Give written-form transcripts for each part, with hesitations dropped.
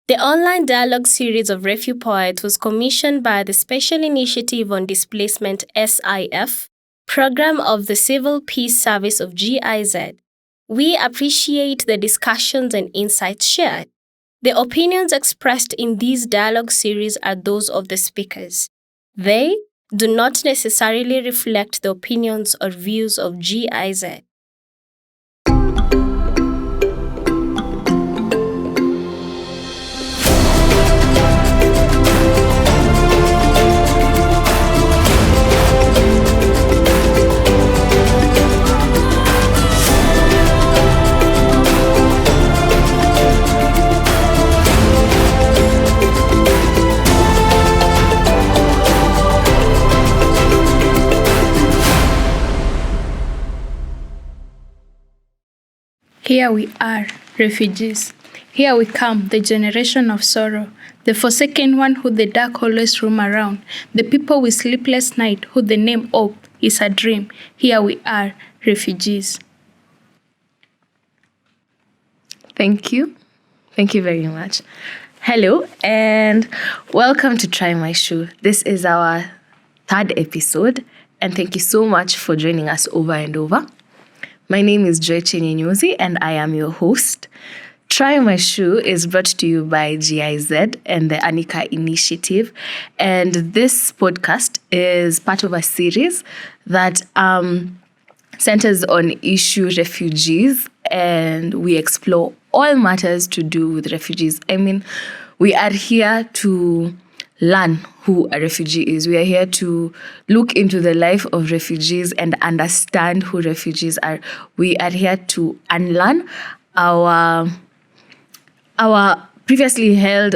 The online dialogue series of Refugee Poets was commissioned by the Special Initiative on Displacement SIF program of the Civil Peace Service of GIZ. We appreciate the discussions and insights shared. The opinions expressed in these dialogue series are those of the speakers. They do not necessarily reflect the opinions or views of GIZ. Here we are, refugees. Here we come, the generation of sorrow, the forsaken one who the dark always roam around, the people with sleepless night who the name hope is a dream. Here we are, refugees. Thank you. Thank you very much. Hello and welcome to Try My Shoe. This is our third episode and thank you so much for joining us over and over. My name is Joy Chenyenyuzi and I am your host. Try My Shoe is brought to you by GIZ and the Anika Initiative. And this podcast is part of a series that centers on issue refugees, and we explore all matters to do with refugees. I mean, we are here to learn who a refugee is. We are here to look into the life of refugees and understand who refugees are. We are here to unlearn our previously held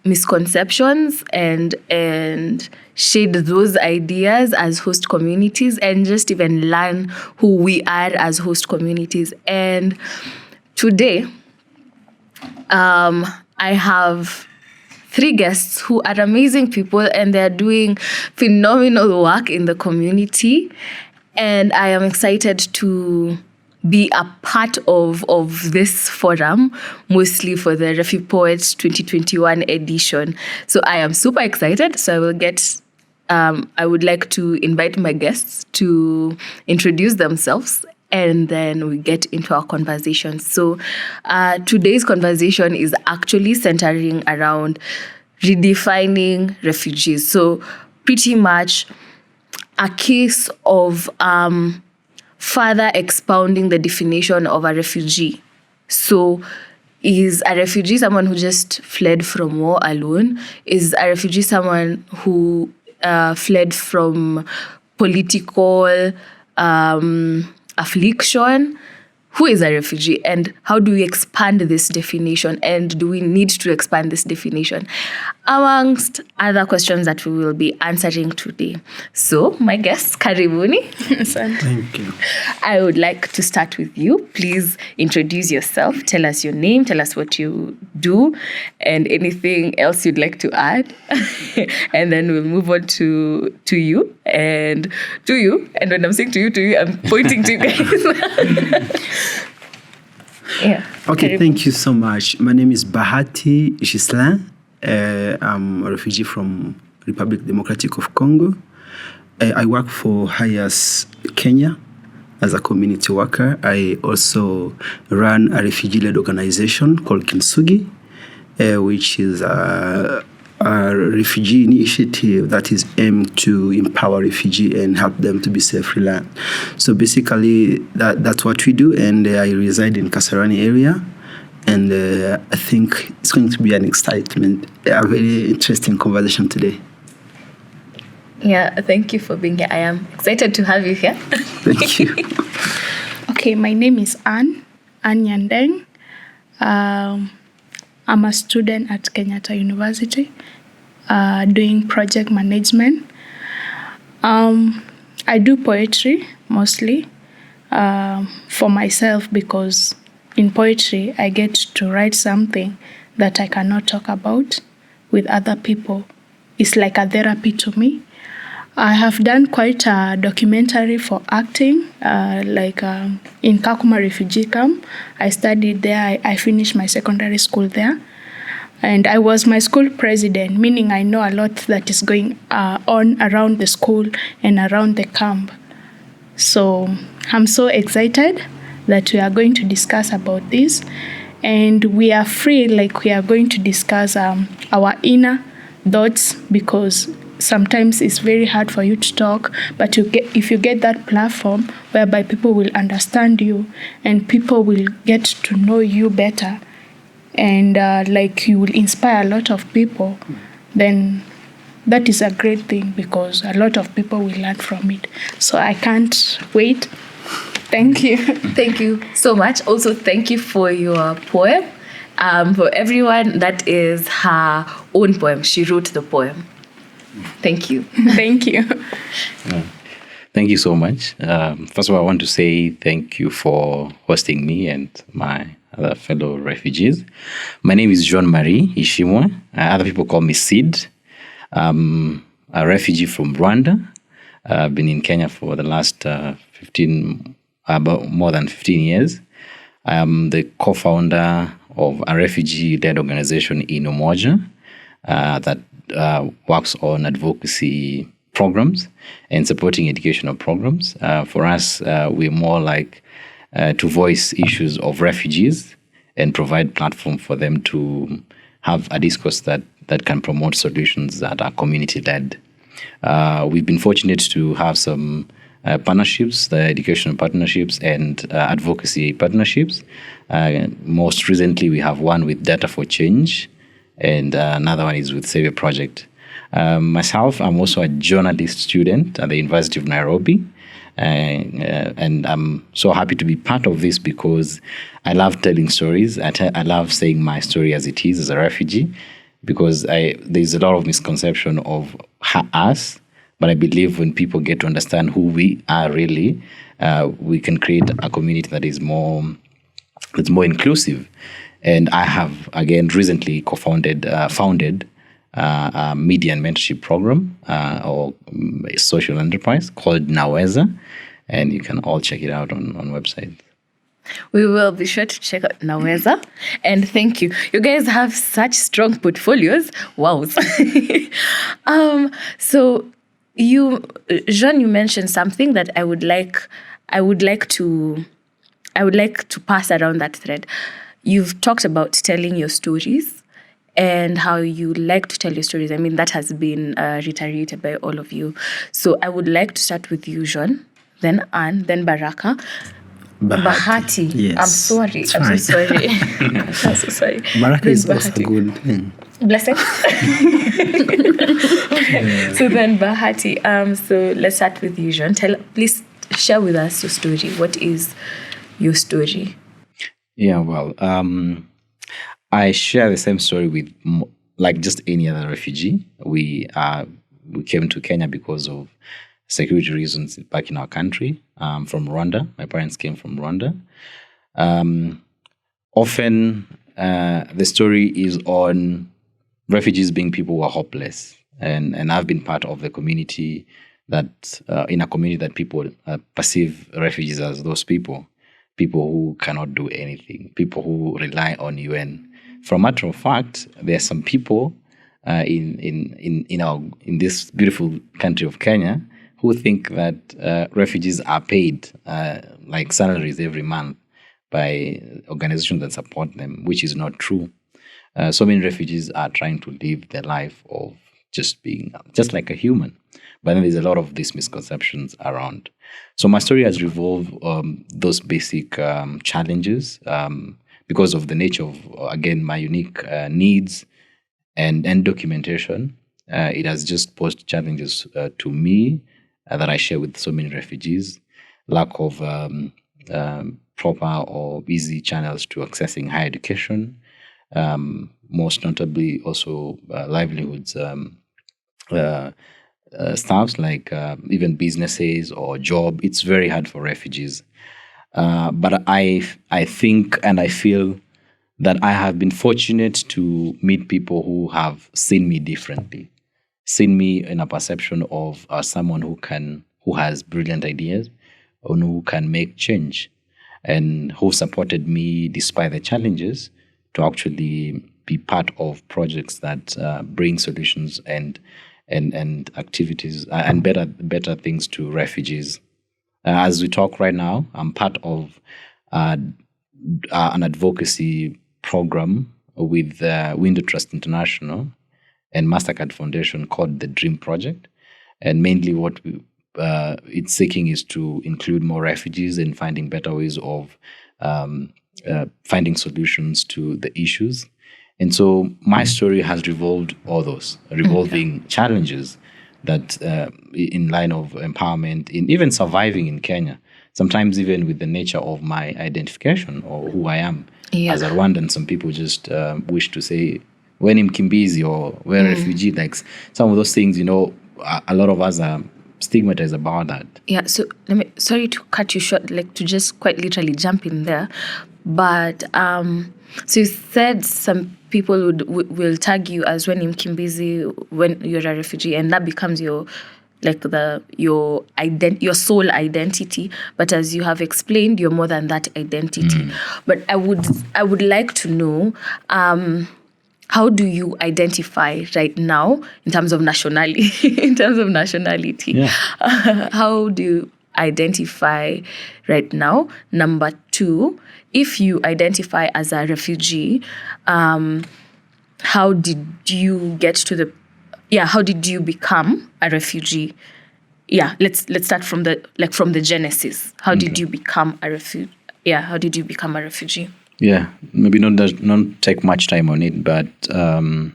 misconceptions and shade those ideas as host communities and just even learn who we are as host communities. And today, I have 3 guests who are amazing people and they're doing phenomenal work in the community. And I am excited to be a part of this forum, mostly for the Refugee Poets 2021 edition. So I am super excited. So I would like to invite my guests to introduce themselves and then we get into our conversation. So today's conversation is actually centering around redefining refugees. So pretty much a case of further expounding the definition of a refugee. So is a refugee someone who just fled from war alone? Is a refugee someone who fled from political affliction? Who is a refugee and how do we expand this definition, and do we need to expand this definition? Amongst other questions that we will be answering today. So my guests, karibuni. Thank you. I would like to start with you. Please introduce yourself. Tell us your name. Tell us what you do and anything else you'd like to add. And then we'll move on to you and to you. And when I'm saying to you, I'm pointing to you guys. Yeah. Okay, thank you so much. My name is Bahati Gislain. I'm a refugee from Republic Democratic of Congo. I work for HIAS Kenya as a community worker. I also run a refugee-led organization called Kinsugi, which is a refugee initiative that is aimed to empower refugees and help them to be safely land. So basically, that's what we do, and I reside in Kasarani area. And I think it's going to be a very interesting conversation today. Yeah, thank you for being here. I am excited to have you here. Thank you. Okay, my name is Ann Nyandeng. I'm a student at Kenyatta University doing project management. I do poetry mostly for myself because in poetry I get to write something that I cannot talk about with other people. It's like a therapy to me. I have done quite a documentary for acting, in Kakuma refugee camp. I studied there. I finished my secondary school there. And I was my school president, meaning I know a lot that is going on around the school and around the camp. So I'm so excited that we are going to discuss about this. And we are free, like we are going to discuss our inner thoughts, because sometimes it's very hard for you to talk, but if you get that platform whereby people will understand you and people will get to know you better, and like you will inspire a lot of people, then that is a great thing, because a lot of people will learn from it. So I can't wait. Thank you. Thank you so much. Also, thank you for your poem. For everyone, that is her own poem. She wrote the poem. Thank you. Thank you. Thank you so much. First of all, I want to say thank you for hosting me and my other fellow refugees. My name is Jean-Marie Ishimwe. Other people call me Sid. I'm a refugee from Rwanda. I've been in Kenya for the last more than 15 years. I am the co-founder of a refugee-led organization in Umoja that works on advocacy programs and supporting educational programs. For us, we're more like to voice issues of refugees and provide platform for them to have a discourse that can promote solutions that are community-led. We've been fortunate to have some partnerships, the educational partnerships and advocacy partnerships. Most recently, we have one with Data for Change, and another one is with Savior Project. Myself, I'm also a journalist student at the University of Nairobi. And I'm so happy to be part of this because I love telling stories. I love saying my story as it is as a refugee, because there's a lot of misconception of us, but I believe when people get to understand who we are really, we can create a community that is that's more inclusive. And I have, again, recently founded a media and mentorship program or a social enterprise called Naweza, and you can all check it out on website. We will be sure to check out Naweza. And thank you. You guys have such strong portfolios. Wow. So Jean, you mentioned something that I would like to pass around that thread. You've talked about telling your stories and how you like to tell your stories. I mean, that has been reiterated by all of you. So I would like to start with you, Jean, then Anne, then Baraka. Bahati. Yes. I'm sorry. I'm so sorry. I'm so sorry. Baraka Then is also Bahati. good thing. Blessing. So then Bahati. So let's start with you, Jean. Please share with us your story. What is your story? Yeah, well, I share the same story with like just any other refugee. We came to Kenya because of security reasons back in our country. From Rwanda. My parents came from Rwanda. Often the story is on refugees being people who are hopeless. And I've been part of the community in a community that people perceive refugees as those people who cannot do anything, people who rely on UN. For a matter of fact, there are some people in this beautiful country of Kenya who think that refugees are paid like salaries every month by organizations that support them, which is not true. So many refugees are trying to live their life of just being just like a human. But then there's a lot of these misconceptions around. So my story has revolved those basic challenges because of the nature of, again, my unique needs and documentation. It has just posed challenges to me that I share with so many refugees. Lack of proper or easy channels to accessing higher education. Most notably also livelihoods, stuff like even businesses or job. It's very hard for refugees. But I think and I feel that I have been fortunate to meet people who have seen me differently, seen me in a perception of someone who has brilliant ideas and who can make change, and who supported me despite the challenges to actually be part of projects that bring solutions and activities and better things to refugees. As we talk right now, I'm part of an advocacy program with Window Trust International and MasterCard Foundation called the Dream Project. And mainly what it's seeking is to include more refugees in finding better ways of finding solutions to the issues. And so my story has revolving challenges that in line of empowerment, in even surviving in Kenya, sometimes even with the nature of my identification or who I am as a Rwandan. Some people just wish to say, when in Mkimbizi or we're a refugee, like some of those things, a lot of us are stigmatized about that. Yeah, so sorry to cut you short, like to just quite literally jump in there. But so you said some people will tag you as when in Mkimbizi when you're a refugee, and that becomes your sole identity. But as you have explained, you're more than that identity. But I would like to know, how do you identify right now in terms of nationality? Yeah. How do you identify right now? Number 2, if you identify as a refugee, how did you how did you become a refugee? Yeah, let's start from the genesis. How did you become a refugee? Yeah, how did you become a refugee? Yeah, maybe not take much time on it, but I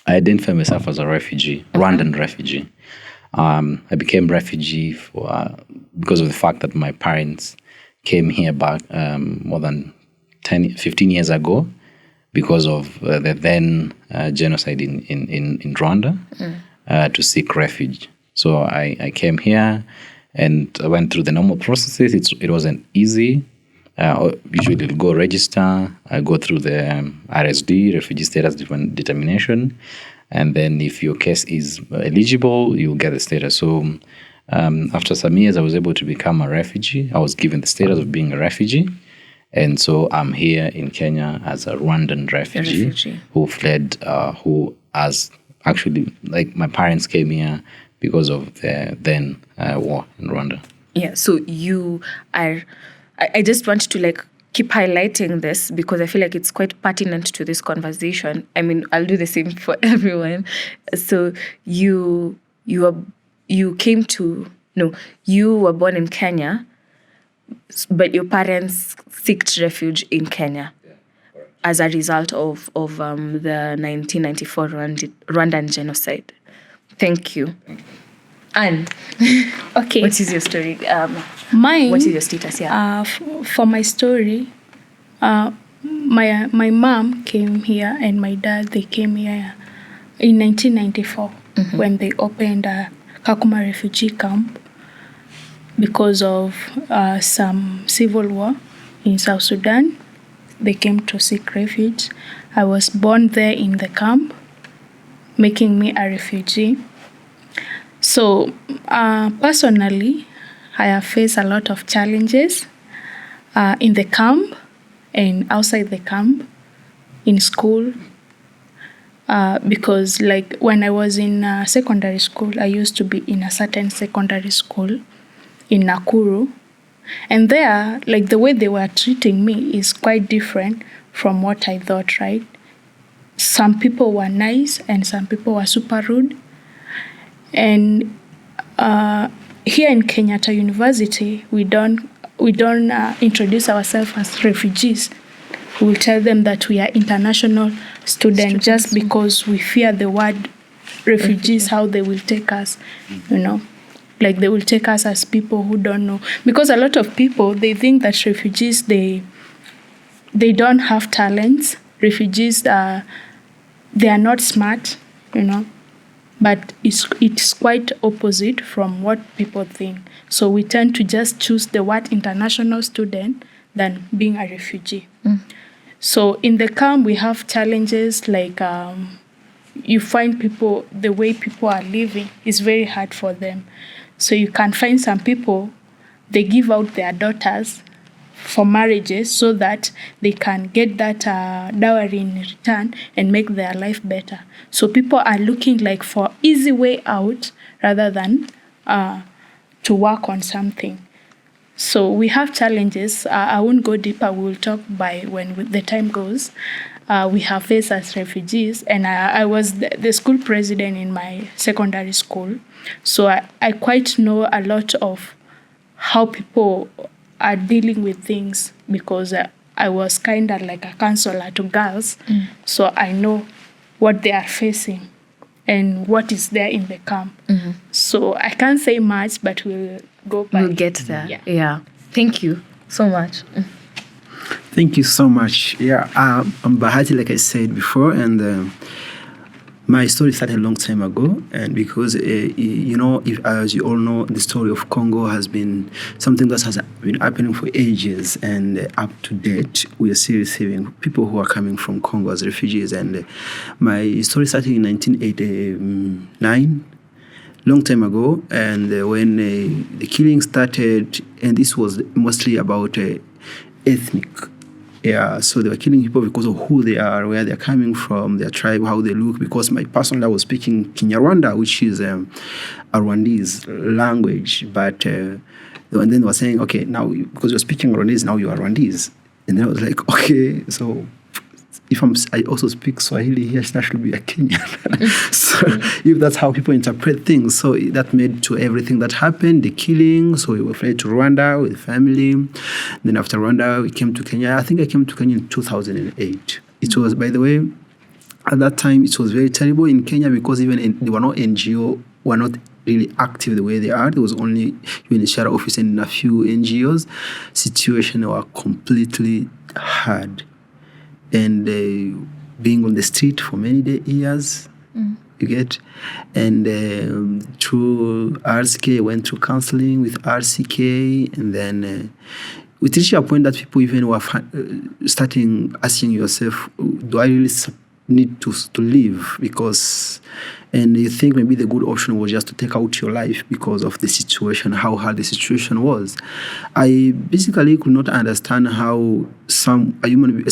identify myself as a refugee, Rwandan refugee. I became refugee because of the fact that my parents came here back more than 15 years ago because of the then genocide in Rwanda to seek refuge. So I came here and I went through the normal processes. It wasn't easy. Usually you'll go register, go through the RSD, refugee status determination, and then if your case is eligible, you'll get the status. So after some years, I was able to become a refugee. I was given the status of being a refugee. And so I'm here in Kenya as a Rwandan refugee. Who fled, who has actually, like my parents came here because of the then war in Rwanda. Yeah, so you are... I just want to keep highlighting this because I feel like it's quite pertinent to this conversation. I mean, I'll do the same for everyone. So you were born in Kenya, but your parents sought refuge in Kenya as a result of the 1994 Rwandan genocide. Thank you. And Okay. What is your story? Mine. What is your status? Yeah. For my story, my mom came here and my dad, they came here in 1994 when they opened a Kakuma refugee camp because of some civil war in South Sudan. They came to seek refuge. I was born there in the camp, making me a refugee. So personally, I have faced a lot of challenges in the camp and outside the camp, in school, because when I was in secondary school, I used to be in a certain secondary school in Nakuru. And there, the way they were treating me is quite different from what I thought, right? Some people were nice and some people were super rude. And here in Kenyatta University, we don't introduce ourselves as refugees. We will tell them that we are international students just because we fear the word refugees, how they will take us, they will take us as people who don't know. Because a lot of people, they think that refugees, they don't have talents. Refugees, they are not smart, But it's quite opposite from what people think. So we tend to just choose the word international student than being a refugee. So in the camp, we have challenges you find people, the way people are living is very hard for them. So you can find some people, they give out their daughters for marriages so that they can get that dowry in return and make their life better. So people are looking like for easy way out rather than to work on something. So we have challenges. I won't go deeper. We'll talk by when the time goes. We have faced as refugees, and I was the school president in my secondary school. So I quite know a lot of how people are dealing with things because I was kind of like a counselor to girls. So I know what they are facing and what is there in the camp. So I can't say much, but we'll go by. We'll get there. Yeah. Thank you so much. Thank you so much. Yeah, I'm Bahati, like I said before, and my story started a long time ago. And because, as you all know, the story of Congo has been something that has been happening for ages, and up to date, we are still receiving people who are coming from Congo as refugees. And my story started in 1989. Long time ago, and when the killing started, and this was mostly about ethnic. Yeah, so they were killing people because of who they are, where they're coming from, their tribe, how they look. Because my personally, I was speaking Kinyarwanda, which is a Rwandese language, but and then they were saying, okay, now because you're speaking Rwandese, now you are Rwandese, and then I was like, okay, so if I also speak Swahili here, that should be a Kenyan. So if that's how people interpret things, so that made to everything that happened, the killing. So we were fled to Rwanda with family. Then after Rwanda, we came to Kenya. I think I came to Kenya in 2008. It was, by the way, at that time, it was very terrible in Kenya because even there were no NGO, were not really active the way they are. There was only UNHCR office and a few NGOs. Situation were completely hard. And being on the street for many years, you get, and through RCK, went through counseling with RCK, and then we reached a point that people even were starting asking yourself, do I really need to live? Because, and you think maybe the good option was just to take out your life because of the situation, how hard the situation was. I basically could not understand how someone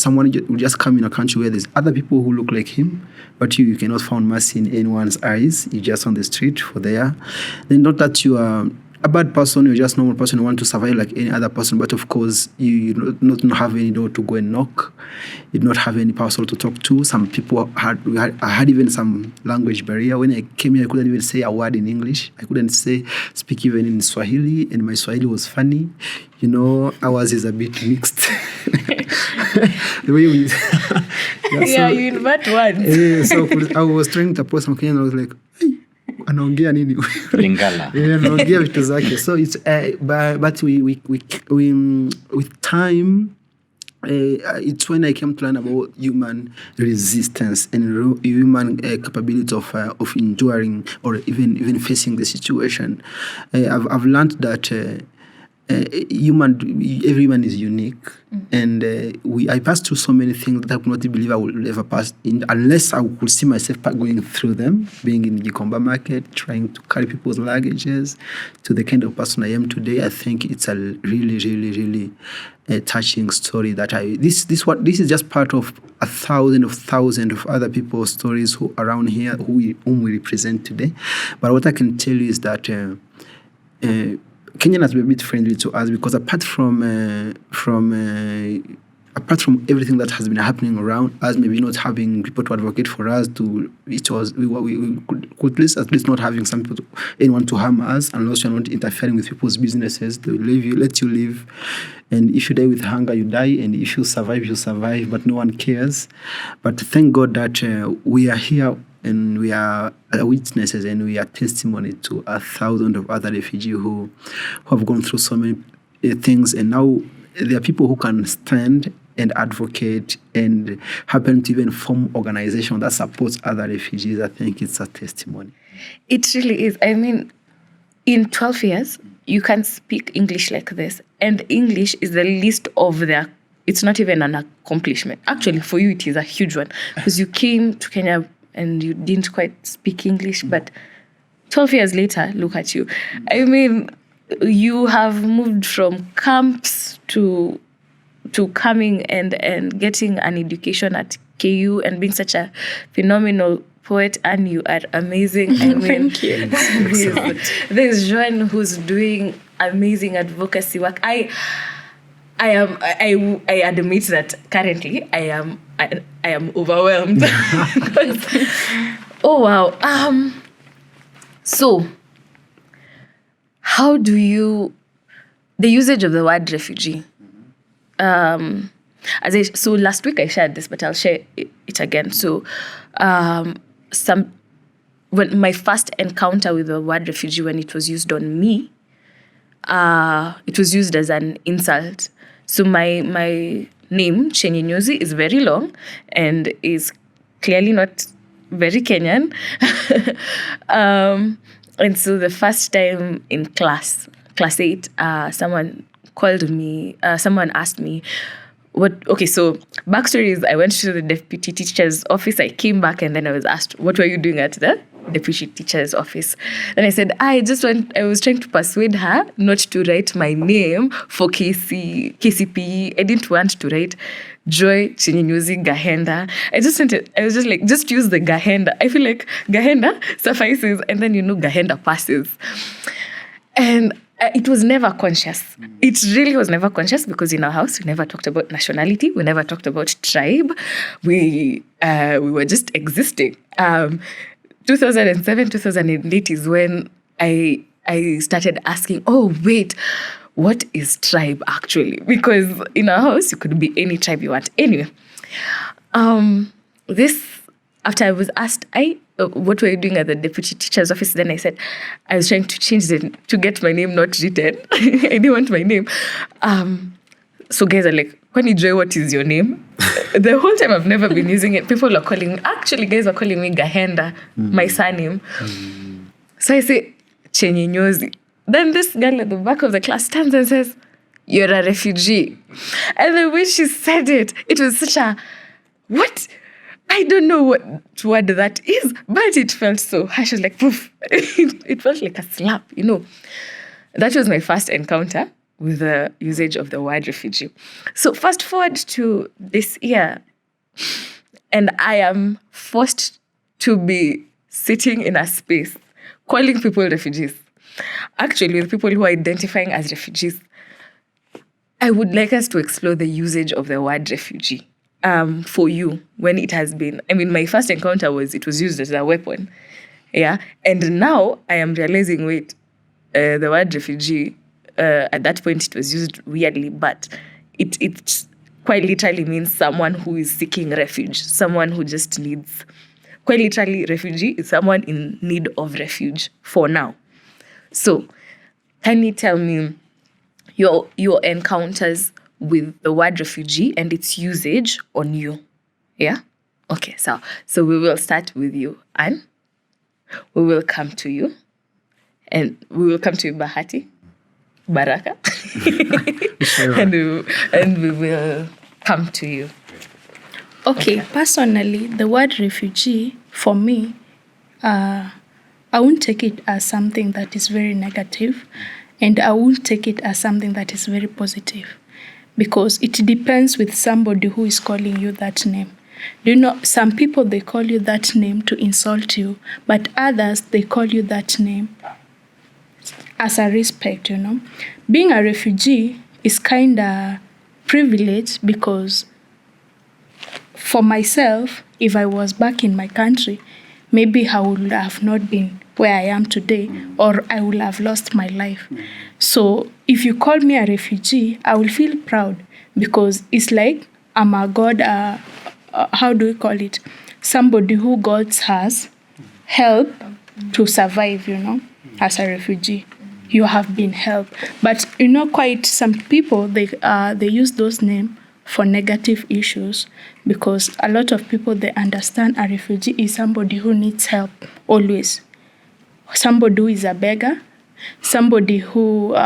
will just come in a country where there's other people who look like him, but you cannot find mercy in anyone's eyes. You're just on the street for there. Then not that you are a bad person, you're just a normal person who want to survive like any other person, but of course you do not have any door to go and knock. You do not have any person to talk to. Some people I had even some language barrier. When I came here, I couldn't even say a word in English. I couldn't speak even in Swahili, and my Swahili was funny. Ours is a bit mixed. The way we you invert words. So I was trying to approach some Kenyan, and I was like, hey, anaongea nini? Lingala. Anaongea vitu zake. So it's but we with time. It's when I came to learn about human resistance and human capability of enduring or even facing the situation. I've learned that everyone is unique, and I passed through so many things that I could not believe I would ever pass in unless I could see myself going through them, being in the Gikomba market, trying to carry people's luggages to the kind of person I am today. I think it's a really, really, really touching story that this is just part of thousands of other people's stories who around here whom we represent today. But what I can tell you is that Kenya has been a bit friendly to us because apart from everything that has been happening around us, maybe not having people to advocate for us, we could at least not having anyone to harm us, unless you're not interfering with people's businesses. They will let you live, and if you die with hunger, you die, and if you survive, but no one cares. But thank God that we are here. And we are witnesses and we are testimony to 1,000 of other refugees who have gone through so many things. And now there are people who can stand and advocate and happen to even form organization that supports other refugees. I think it's a testimony. It really is. I mean, in 12 years, you can speak English like this. And English is the least of their... It's not even an accomplishment. Actually, for you, it is a huge one. Because you came to Kenya and you didn't quite speak English, but 12 years later, look at you. I mean, you have moved from camps to to coming and getting an education at KU and being such a phenomenal poet, and you are amazing. I mean, Thank you. there's Joan who's doing amazing advocacy work. I admit that currently I am overwhelmed. Oh wow. So how do you, the usage of the word refugee? So last week I shared this, but I'll share it again. So when my first encounter with the word refugee, when it was used on me, it was used as an insult. So my name, Chenye Nyuzi, is very long and is clearly not very Kenyan. And so the first time in class 8, someone asked me, so backstory is I went to the deputy teacher's office. I came back and then I was asked, what were you doing at the deputy teacher's office? And I said, I was trying to persuade her not to write my name for KCPE. I didn't want to write Joy Chinyinyuzi Gahenda. I was just like, just use the Gahenda. I feel like Gahenda suffices, and then Gahenda passes. And it was never conscious. It really was never conscious, because in our house, we never talked about nationality. We never talked about tribe. We were just existing. 2007, 2008 is when I started asking, oh, wait, what is tribe actually? Because in our house, you could be any tribe you want. Anyway, after I was asked, what were you doing at the deputy teacher's office? Then I said, I was trying to change to get my name not written. I didn't want my name. So guys are like, Kwani Joy, what is your name? The whole time I've never been using it. People are calling me, guys are calling me Gahenda, my surname. So I say, Chenye Nyozi. Then this girl at the back of the class stands and says, you're a refugee. And the way she said it, it was such a, what? I don't know what word that is, but it felt so harsh. I was like, poof. It felt like a slap, That was my first encounter with the usage of the word refugee. So fast forward to this year, and I am forced to be sitting in a space calling people refugees. Actually, with people who are identifying as refugees. I would like us to explore the usage of the word refugee. For you, when it has been, my first encounter it was used as a weapon, yeah, and now I am realizing, the word refugee, at that point it was used weirdly, but it quite literally means someone who is seeking refuge, someone who just needs, quite literally, refugee is someone in need of refuge for now. So, can you tell me your encounters with the word refugee and its usage on you? Yeah? Okay, so we will start with you, Anne. We will come to you. And we will come to you, Bahati, Baraka. and we will come to you. Okay, personally, the word refugee, for me, I won't take it as something that is very negative, and I won't take it as something that is very positive, because it depends with somebody who is calling you that name. Some people, they call you that name to insult you, but others, they call you that name as a respect, Being a refugee is kind of privilege, because for myself, if I was back in my country, maybe I would have not been where I am today, or I would have lost my life. So if you call me a refugee, I will feel proud, because it's like I'm a God, how do we call it? Somebody who God has helped to survive, as a refugee. You have been helped. But, quite some people, they use those names for negative issues, because a lot of people, they understand a refugee is somebody who needs help always. Somebody who is a beggar, somebody who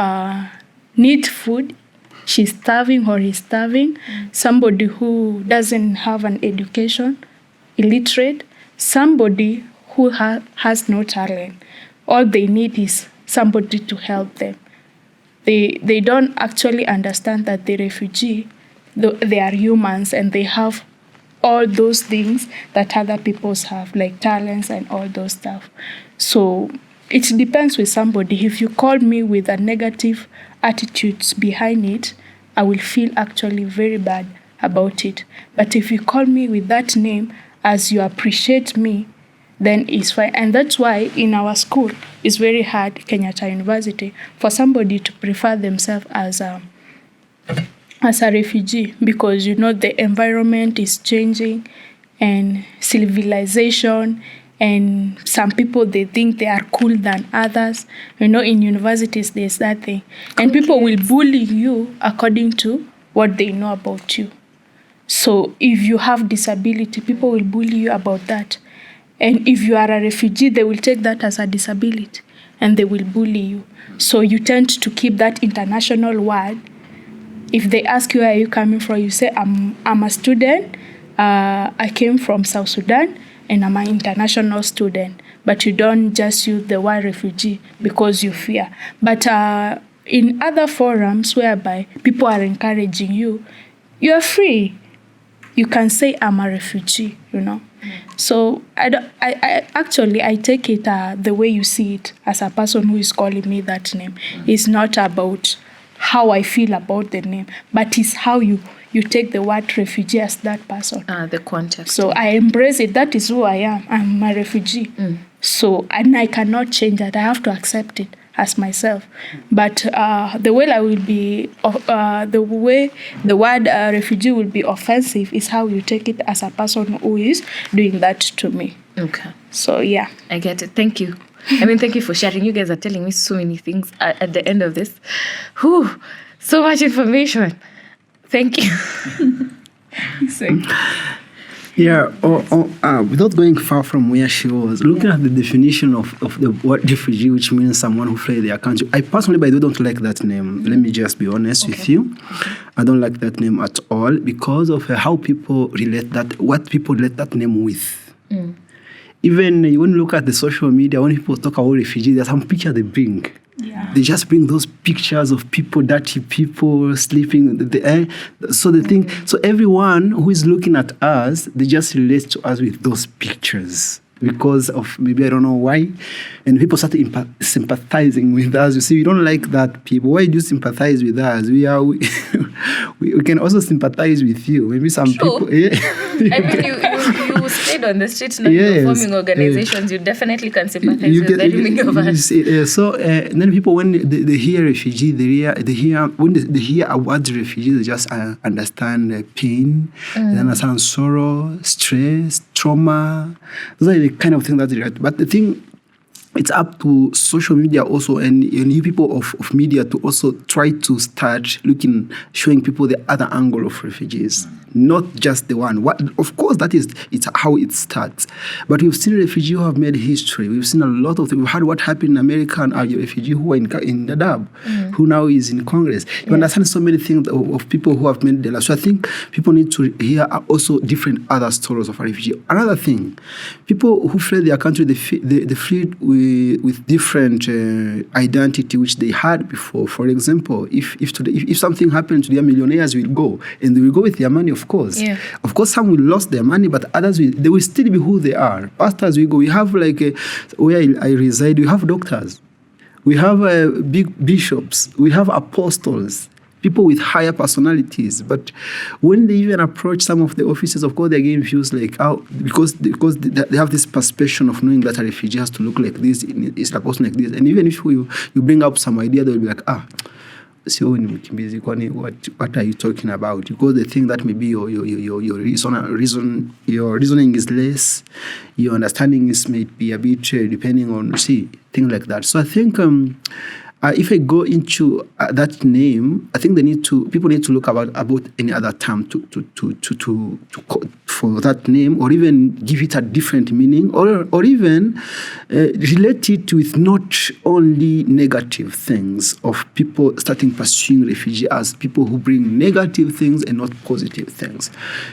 needs food, she's starving or he's starving, somebody who doesn't have an education, illiterate, somebody who has no talent. All they need is somebody to help them. They don't actually understand that the refugee they are humans and they have all those things that other peoples have, like talents and all those stuff. So it depends with somebody. If you call me with a negative attitudes behind it, I will feel actually very bad about it. But if you call me with that name as you appreciate me, then it's fine. And that's why in our school, it's very hard, Kenyatta University, for somebody to prefer themselves as a refugee, because the environment is changing and civilization, and some people, they think they are cool than others. In universities there's that thing, and people will bully you according to what they know about you. So if you have disability, people will bully you about that. And if you are a refugee, they will take that as a disability and they will bully you. So you tend to keep that international word. If they ask you where are you coming from, you say, I'm a student. I came from South Sudan and I'm an international student. But you don't just use the word refugee because you fear. But in other forums whereby people are encouraging you, you are free. You can say I'm a refugee, So I take it the way you see it as a person who is calling me that name. It's not about how I feel about the name, but it's how you take the word refugee as that person. The context. So I embrace it. That is who I am. I'm a refugee. So, and I cannot change that. I have to accept it as myself. But the way the word refugee will be offensive is how you take it as a person who is doing that to me. Okay. So, yeah. I get it. Thank you. Thank you for sharing. You guys are telling me so many things at the end of this. Whew, so much information. Thank you. Yeah, without going far from where she was, looking at the definition of the word refugee, which means someone who fled their country. I personally, by the way, don't like that name. Let me just be honest with you. I don't like that name at all because of how people relate what people relate that name with. Even when you look at the social media, when people talk about refugees, there's some picture they bring. Yeah. They just bring those pictures of people, dirty people sleeping. So everyone who is looking at us, they just relate to us with those pictures because of maybe I don't know why. And people started sympathizing with us. You see, we don't like that people. Why do you sympathize with us? We can also sympathize with you. Maybe some people. Yeah. You stayed on the streets, not forming organizations. You definitely can sympathize with very many of us. Then people, when they hear refugee, when they hear a word refugee, they just understand pain, they understand sorrow, stress, trauma. Those are the kind of things that they write. But the thing, it's up to social media also and you people of media to also try to start showing people the other angle of refugees, not just the one. Of course, it's how it starts. But we've seen refugees who have made history. We've seen a lot of things. We've heard what happened in America and a refugee who were in Dadaab, who now is in Congress. You understand so many things of people who have made their life. So I think people need to hear also different other stories of a refugee. Another thing, people who fled their country, they fled with different identity which they had before. For example, if something happened to them, millionaires will go, and they will go with their money, of course. Yeah. Of course, some will lose their money, but others they will still be who they are. Pastors will go. We have where I reside, we have doctors, we have big bishops, we have apostles, people with higher personalities. But when they even approach some of the offices, of course, they're getting views because they have this perception of knowing that a refugee has to look like this, it's a person like this. And even if you bring up some idea, they'll be like, so what are you talking about? Because they think that maybe your reasoning is less, your understanding may be a bit depending on things like that. So I think if I go into that name, I think people need to look about any other term for that name, or even give it a different meaning, or even relate it with not only negative things of people starting pursuing refugee as people who bring negative things and not positive things.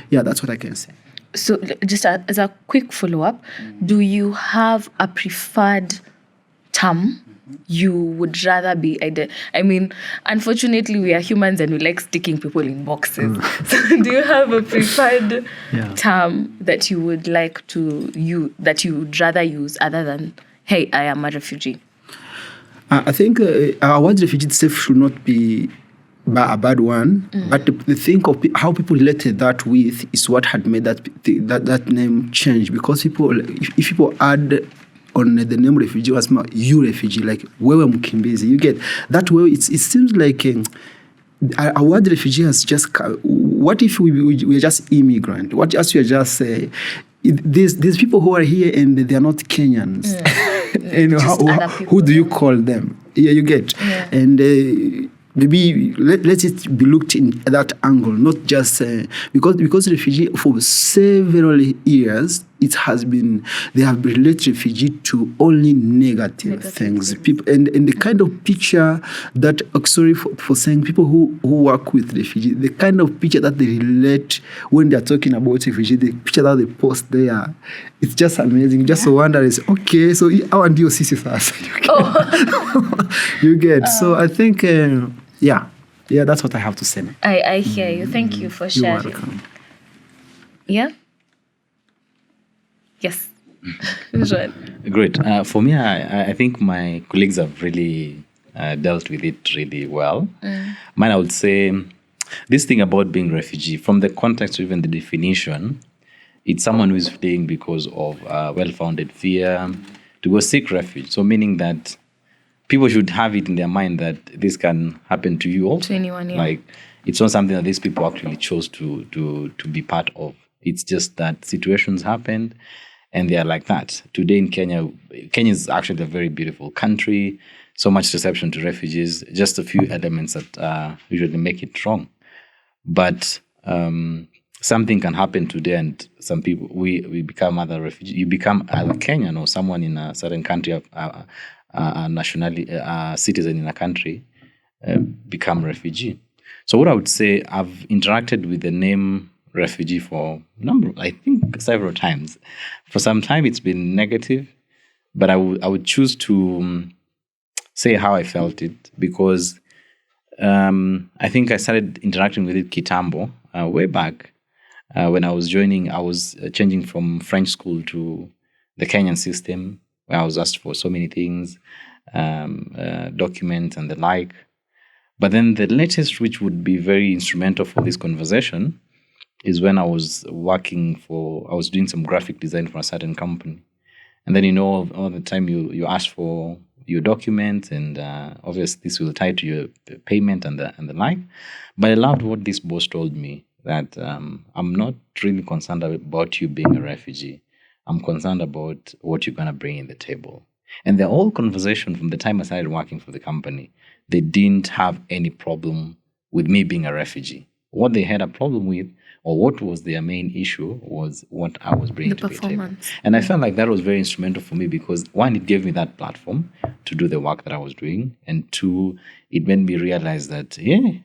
Yeah, that's what I can say. So just as a quick follow-up, do you have a preferred term you would rather be I mean, unfortunately, we are humans and we like sticking people in boxes. So do you have a preferred term that you would like to use, that you would rather use other than, hey, I am a refugee? I think our word refugee itself should not be a bad one, but the thing of how people related that with is what had made that name change. Because people, if people add on the name refugee was you refugee, like wewe mkimbizi, you get that way. It seems like a word refugee has just. What if we are just immigrant? What if we are just these people who are here and they are not Kenyans? And who do you call them? Yeah, you get. Yeah. And maybe let it be looked in that angle, not just because refugee for several years they have been related refugee to only negative things. People and the kind of picture that sorry for saying people who work with refugee, the kind of picture that they relate when they are talking about refugee, the picture that they post there, it's just amazing. Just wonder is okay. So how and you see us, you get. So I think. Yeah, that's what I have to say. I hear you. Thank you for sharing. You're welcome. Yeah? Yes. Right. Great. For me, I think my colleagues have really dealt with it really well. Mine, I would say, this thing about being refugee, from the context or even the definition, it's someone who is fleeing because of well-founded fear to go seek refuge. So meaning that people should have it in their mind that this can happen to you also. To anyone, yeah. Like, it's not something that these people actually chose to be part of. It's just that situations happened and they are like that. Today in Kenya is actually a very beautiful country. So much reception to refugees. Just a few elements that usually make it wrong. But something can happen today and some people, we become other refugees. You become either Kenyan or someone in a certain country citizen in a country become refugee. So what I would say, I've interacted with the name refugee for I think several times. For some time it's been negative, but I would choose to say how I felt it, because I think I started interacting with it kitambo, way back when I was changing from French school to the Kenyan system, where I was asked for so many things, documents and the like. But then the latest, which would be very instrumental for this conversation, is when I was doing some graphic design for a certain company. And then, all the time you ask for your documents, and obviously this will tie to your payment and the like. But I loved what this boss told me, that I'm not really concerned about you being a refugee. I'm concerned about what you're going to bring in the table. And the whole conversation from the time I started working for the company, they didn't have any problem with me being a refugee. What they had a problem with, or what was their main issue, was what I was bringing to the table. And I felt like that was very instrumental for me, because one, it gave me that platform to do the work that I was doing. And two, it made me realize that,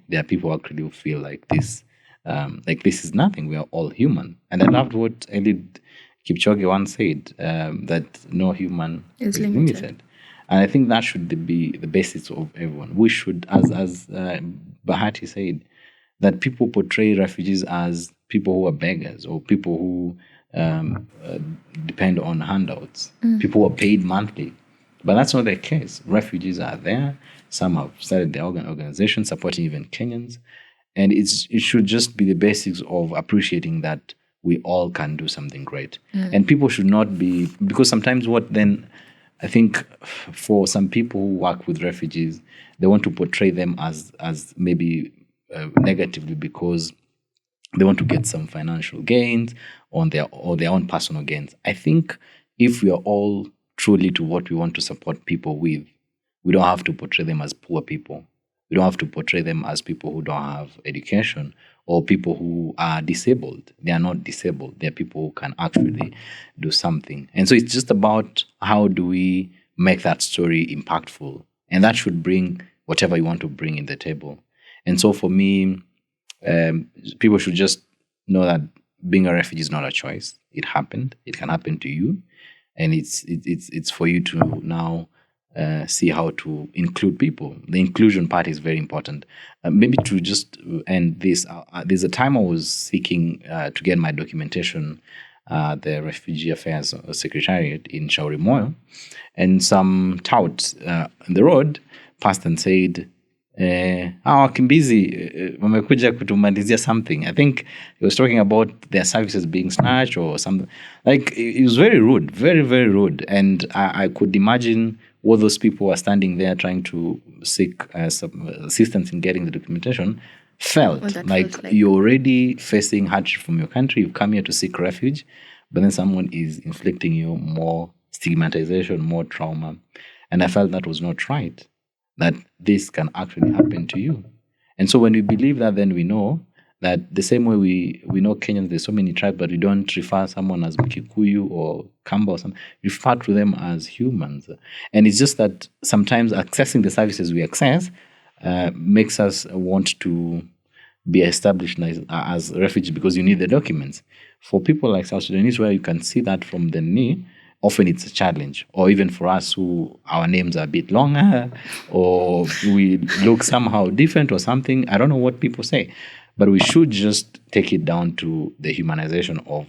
there are people actually who feel like this is nothing. We are all human. And I loved what Eliud Kipchoge once said, that no human is limited. And I think that should be the basis of everyone. We should, as Bahati said, that people portray refugees as people who are beggars, or people who depend on handouts, people who are paid monthly. But that's not the case. Refugees are there. Some have started their organization supporting even Kenyans. And it should just be the basics of appreciating that we all can do something great. And people should not be, because sometimes I think for some people who work with refugees, they want to portray them as maybe negatively, because they want to get some financial gains or their own personal gains. I think if we are all truly to what we want to support people with, we don't have to portray them as poor people. We don't have to portray them as people who don't have education or people who are disabled. They are not disabled. They are people who can actually do something. And so it's just about how do we make that story impactful. And that should bring whatever you want to bring in the table. And so for me, people should just know that being a refugee is not a choice. It happened. It can happen to you. And it's for you to now see how to include people. The inclusion part is very important. Maybe to just end this, there's a time I was seeking to get my documentation the Refugee Affairs Secretariat in Shauri Moyo, and some tout on the road passed and said, wakimbizi wamekuja kutumalizia something. I think he was talking about their services being snatched or something. Like, it was very rude, very, very rude. And I could imagine what those people were standing there trying to seek some assistance in getting the documentation felt. Like you're already facing hardship from your country. You've come here to seek refuge, but then someone is inflicting you more stigmatization, more trauma. And I felt that was not right, that this can actually happen to you. And so when we believe that, then we know that the same way we know Kenyans, there's so many tribes, but we don't refer someone as Mkikuyu or Kamba or something. We refer to them as humans. And it's just that sometimes accessing the services we access makes us want to be established as refugees because you need the documents. For people like South Sudanese, where you can see that from the knee, often it's a challenge. Or even for us who our names are a bit longer or we look somehow different or something. I don't know what people say. But we should just take it down to the humanization of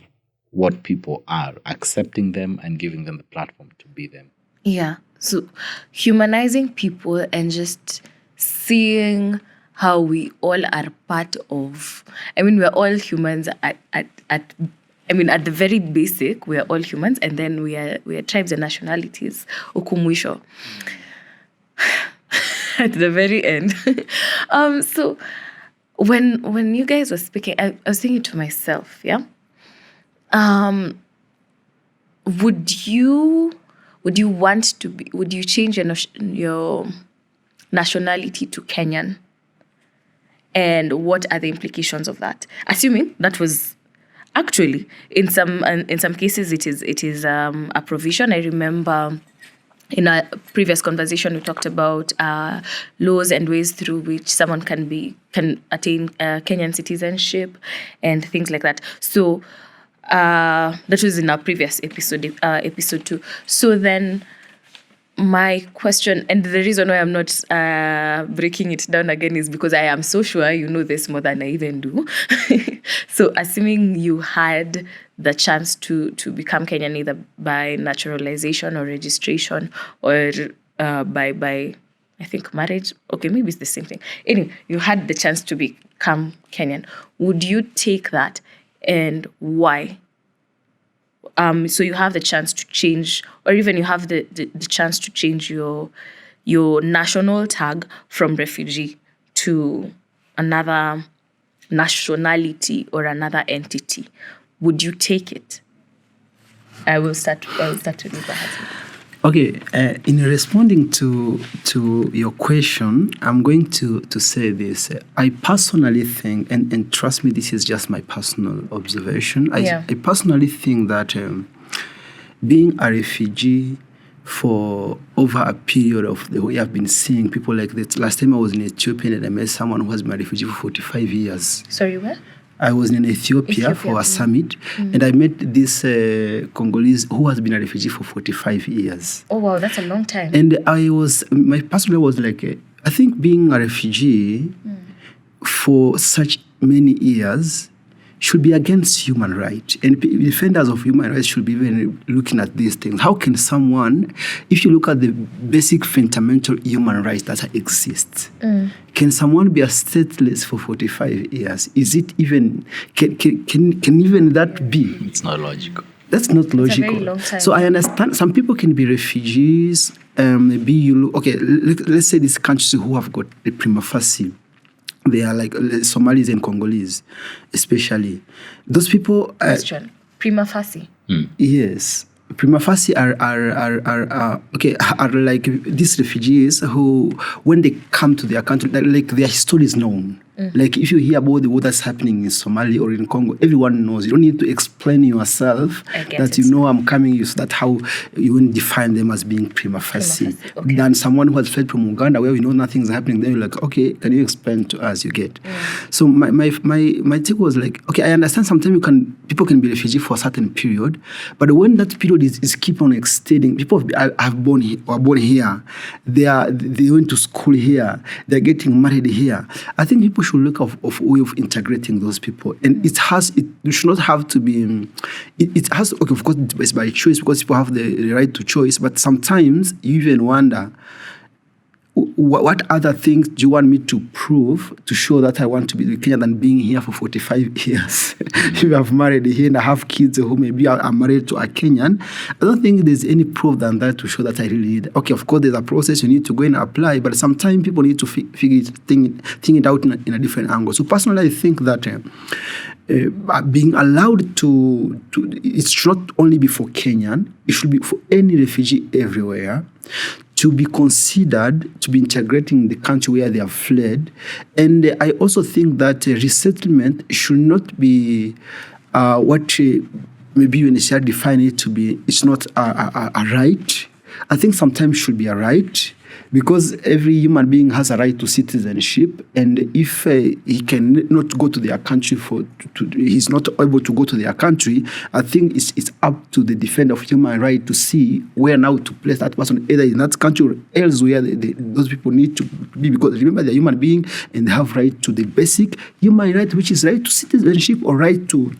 what people are, accepting them and giving them the platform to be them. Yeah. So humanizing people and just seeing how we all are part of, we're all humans at the very basic, we are all humans, and then we are tribes and nationalities, ukumwisho, at the very end. So when you guys were speaking, I was thinking to myself, yeah, would you change your nationality to Kenyan? And what are the implications of that? Assuming that was actually in some cases it is a provision. I remember in a previous conversation we talked about laws and ways through which someone can attain Kenyan citizenship and things like that. So that was in our previous episode 2. So then my question, and the reason why I'm not breaking it down again is because I am so sure you know this more than I even do. So assuming you had the chance to become Kenyan either by naturalization or registration or by I think marriage, okay, maybe it's the same thing. Anyway, you had the chance to become Kenyan. Would you take that, and why? So you have the chance to change, or even you have the chance to change your national tag from refugee to another nationality or another entity. Would you take it? I will start with Bahati. Okay, in responding to your question, I'm going to say this. I personally think, and trust me, this is just my personal observation. I personally think that being a refugee for over a period of the way I've been seeing people like that. Last time I was in Ethiopia and I met someone who has been a refugee for 45 years. Sorry, where? I was in Ethiopia for a summit, and I met this Congolese who has been a refugee for 45 years. Oh, wow, that's a long time. And my personal was like, I think being a refugee for such many years should be against human rights. And defenders of human rights should be even looking at these things. How can someone, if you look at the basic fundamental human rights that exist, can someone be a stateless for 45 years? Is it even, can even that be? It's not logical. That's not logical. It's a very long time. So I understand some people can be refugees. Maybe you look, okay, let's say these countries who have got the prima facie. They are like Somalis and Congolese, especially. Those people... Question. Prima facie? Yes. Prima facie are like these refugees who, when they come to their country, like their history is known. Like if you hear about what that's happening in Somalia or in Congo, everyone knows. You don't need to explain yourself that you know I'm coming. So that's how you won't define them as being prima facie. Okay. Than someone who has fled from Uganda where we know nothing's happening. Then you're like, okay, can you explain to us? You get. So my take was like, okay, I understand sometimes people can be refugee for a certain period, but when that period is keep on extending, people have born here, they went to school here, they're getting married here. I think people should look of way of integrating those people, and it should not have to be. It has, okay, of course, it's by choice because people have the right to choice, but sometimes you even wonder, what other things do you want me to prove to show that I want to be the Kenyan than being here for 45 years? If you have married here and I have kids who maybe are married to a Kenyan, I don't think there's any proof than that to show that I really need. Okay, of course, there's a process you need to go and apply, but sometimes people need to think it out in a different angle. So personally, I think that being allowed to it should not only be for Kenyan, it should be for any refugee everywhere, to be considered, to be integrating the country where they have fled. And I also think that resettlement should not be what maybe you initially define it to be. It's not a right. I think sometimes it should be a right, because every human being has a right to citizenship, and if he can not go to their country he's not able to go to their country, I think it's up to the defender of human right to see where now to place that person, either in that country or elsewhere those people need to be, because remember they're human being and they have right to the basic human right, which is right to citizenship or right to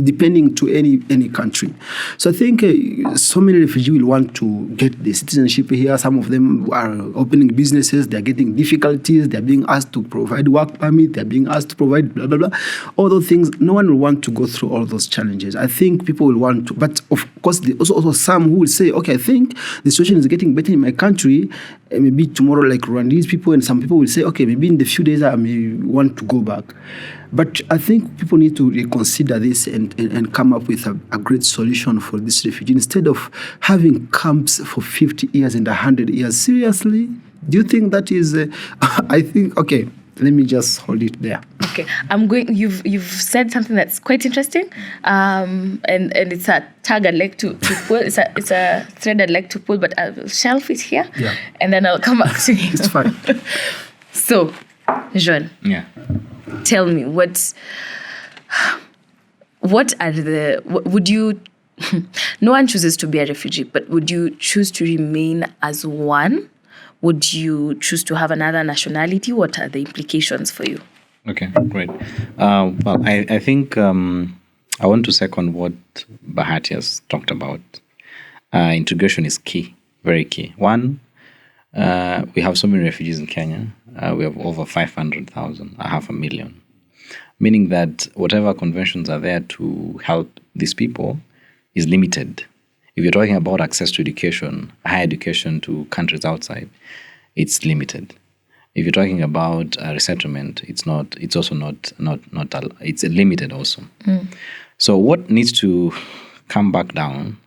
depending to any country. So I think so many refugees will want to get the citizenship here. Some of them are opening businesses. They're getting difficulties. They're being asked to provide work permit. They're being asked to provide blah, blah, blah. All those things, no one will want to go through all those challenges. I think people will want to. But of course, there's also some who will say, okay, I think the situation is getting better in my country. Maybe tomorrow, like Rwandese people, and some people will say, okay, maybe in the few days I may want to go back. But I think people need to reconsider this and come up with a great solution for this refugee. Instead of having camps for 50 years and 100 years, seriously? Do you think that is... I think, okay, let me just hold it there. Okay, you've said something that's quite interesting, and it's a tag I'd like to pull. It's a thread I'd like to pull, but I'll shelf it here, and then I'll come back to you. It's fine. So, Jean. Yeah. Tell me, what would you, no one chooses to be a refugee, but would you choose to remain as one? Would you choose to have another nationality? What are the implications for you? Okay, great. Well, I think I want to second what Bahati has talked about. Integration is key, very key. One, we have so many refugees in Kenya. We have over 500,000, 500,000. Meaning that whatever conventions are there to help these people is limited. If you're talking about access to education, higher education to countries outside, it's limited. If you're talking about resettlement, it's also not it's limited also. So what needs to come back down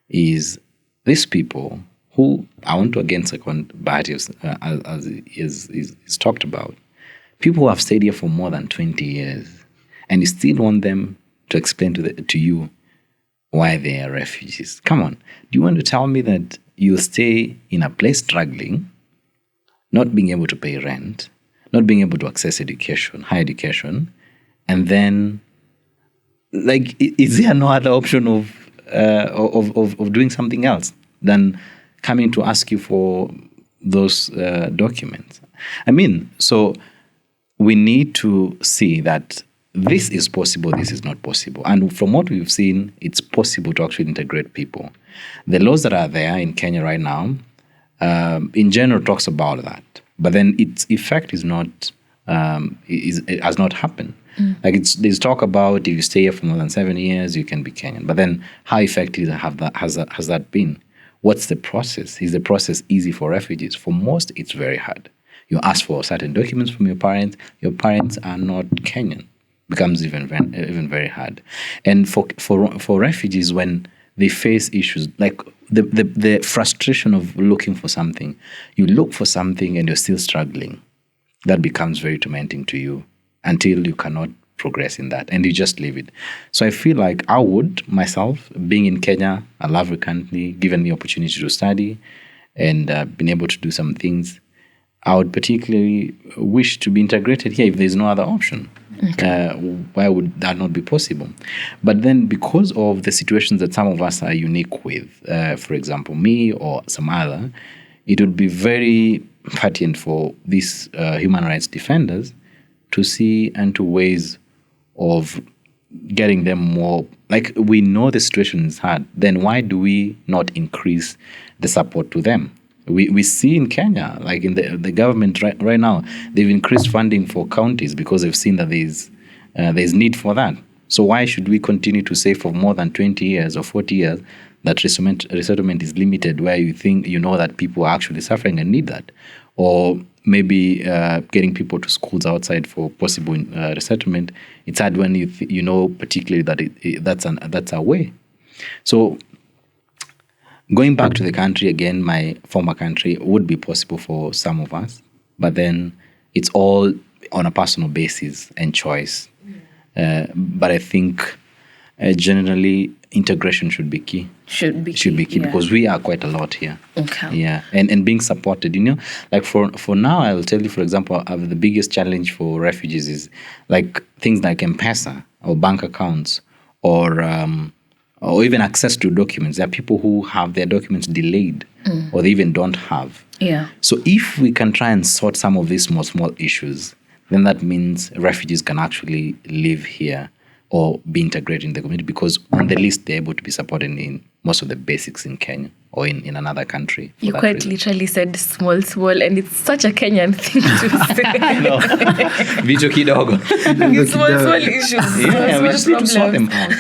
is these people who, I want to again second Bahati as is talked about, people who have stayed here for more than 20 years, and you still want them to explain to you why they are refugees. Come on, do you want to tell me that you'll stay in a place struggling, not being able to pay rent, not being able to access education, higher education, and then, like, is there no other option of doing something else than coming to ask you for those documents? I mean, so we need to see that this is possible, this is not possible. And from what we've seen, it's possible to actually integrate people. The laws that are there in Kenya right now, in general, talks about that. But then its effect is not, it has not happened. Like there's talk about if you stay here for more than 7 years, you can be Kenyan. But then how effective has that been? What's the process? Is the process easy for refugees? For most, it's very hard. You ask for certain documents from your parents are not Kenyan. Becomes even very hard. And for refugees, when they face issues like the frustration of looking for something, you look for something and you're still struggling. that becomes very tormenting to you until you cannot progress in that and you just leave it. So I feel like I would, myself, being in Kenya, a lovely country, given the opportunity to study and been able to do some things, I would particularly wish to be integrated here if there's no other option. Okay. Why would that not be possible? But then because of the situations that some of us are unique with, for example, me or some other, it would be very pertinent for these human rights defenders to see into ways of getting them more, like, we know the situation is hard, then why do we not increase the support to them? We see in Kenya, like in the government right now, they've increased funding for counties because they've seen that there's need for that. So why should we continue to say for more than 20 years or 40 years that resettlement is limited, where you know that people are actually suffering and need that? Or maybe getting people to schools outside for possible resettlement, it's hard when you know particularly that that's a way. So going back to the country again, my former country, would be possible for some of us, but then it's all on a personal basis and choice. But I think generally integration should be key. Should be key because we are quite a lot here. Okay. Yeah, and being supported, like for now, I'll tell you, for example, the biggest challenge for refugees is like things like M-Pesa or bank accounts or even access to documents. There are people who have their documents delayed or they even don't have. Yeah. So if we can try and sort some of these small issues, then that means refugees can actually live here or be integrated in the community, because on the list they're able to be supported in most of the basics in Kenya or in another country. You quite reason. Literally said small, and it's such a Kenyan thing to say. No. Vitu kidogo. Small issues. Yeah, we just need to sort them out.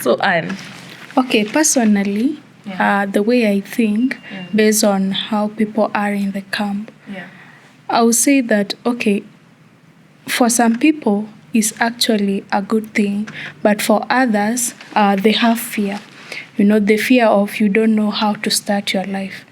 So, Anne. Okay, personally, the way I think, based on how people are in the camp, I would say that, okay, for some people, it's actually a good thing, but for others, they have fear. The fear of you don't know how to start your life.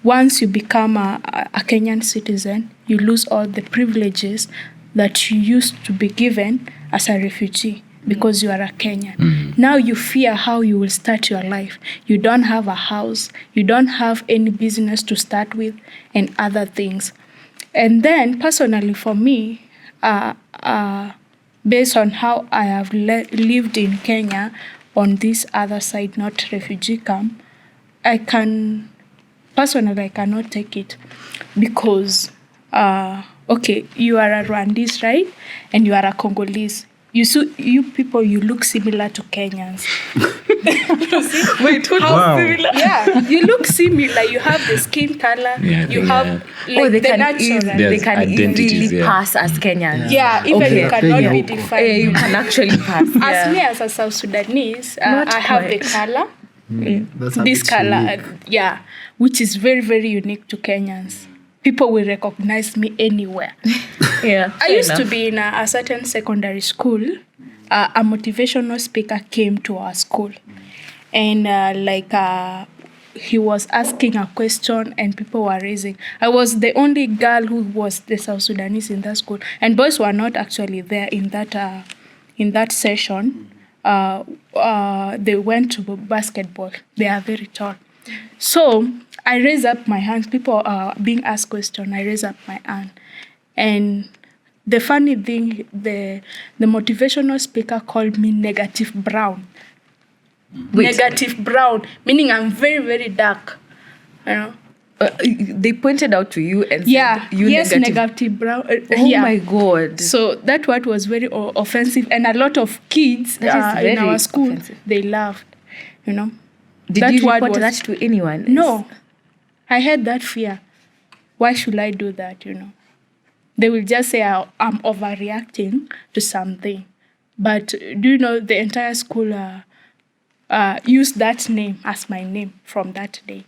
Once you become a Kenyan citizen, you lose all the privileges that you used to be given as a refugee because you are a Kenyan. Mm-hmm. Now you fear how you will start your life. You don't have a house. You don't have any business to start with and other things. And then personally for me, based on how I have lived in Kenya on this other side, not refugee camp, I cannot take it because, okay, you are a Rwandese, right? And you are a Congolese. You people, you look similar to Kenyans. Wait, how similar? Yeah, you look similar. You have the skin color. Yeah, you have like they the can natural. They can easily pass as Kenyans. Yeah, even you cannot be defined. You can actually pass. As me as a South Sudanese, I have the color. This color, which is very, very unique to Kenyans. People will recognize me anywhere. I used to be in a certain secondary school. A motivational speaker came to our school. And he was asking a question and people were raising. I was the only girl who was the South Sudanese in that school. And boys were not actually there in that session. They went to basketball. They are very tall. So I raise up my hands. People are being asked questions. I raise up my hand. And the funny thing, the motivational speaker called me negative brown. Wait. Negative brown, meaning I'm very, very dark. They pointed out to you and said, you negative brown. My God. So that word was very offensive. And a lot of kids in our school, offensive. They laughed, Did you report that to anyone? No. I had that fear. Why should I do that, They will just say I'm overreacting to something. But do you know the entire school used that name as my name from that day,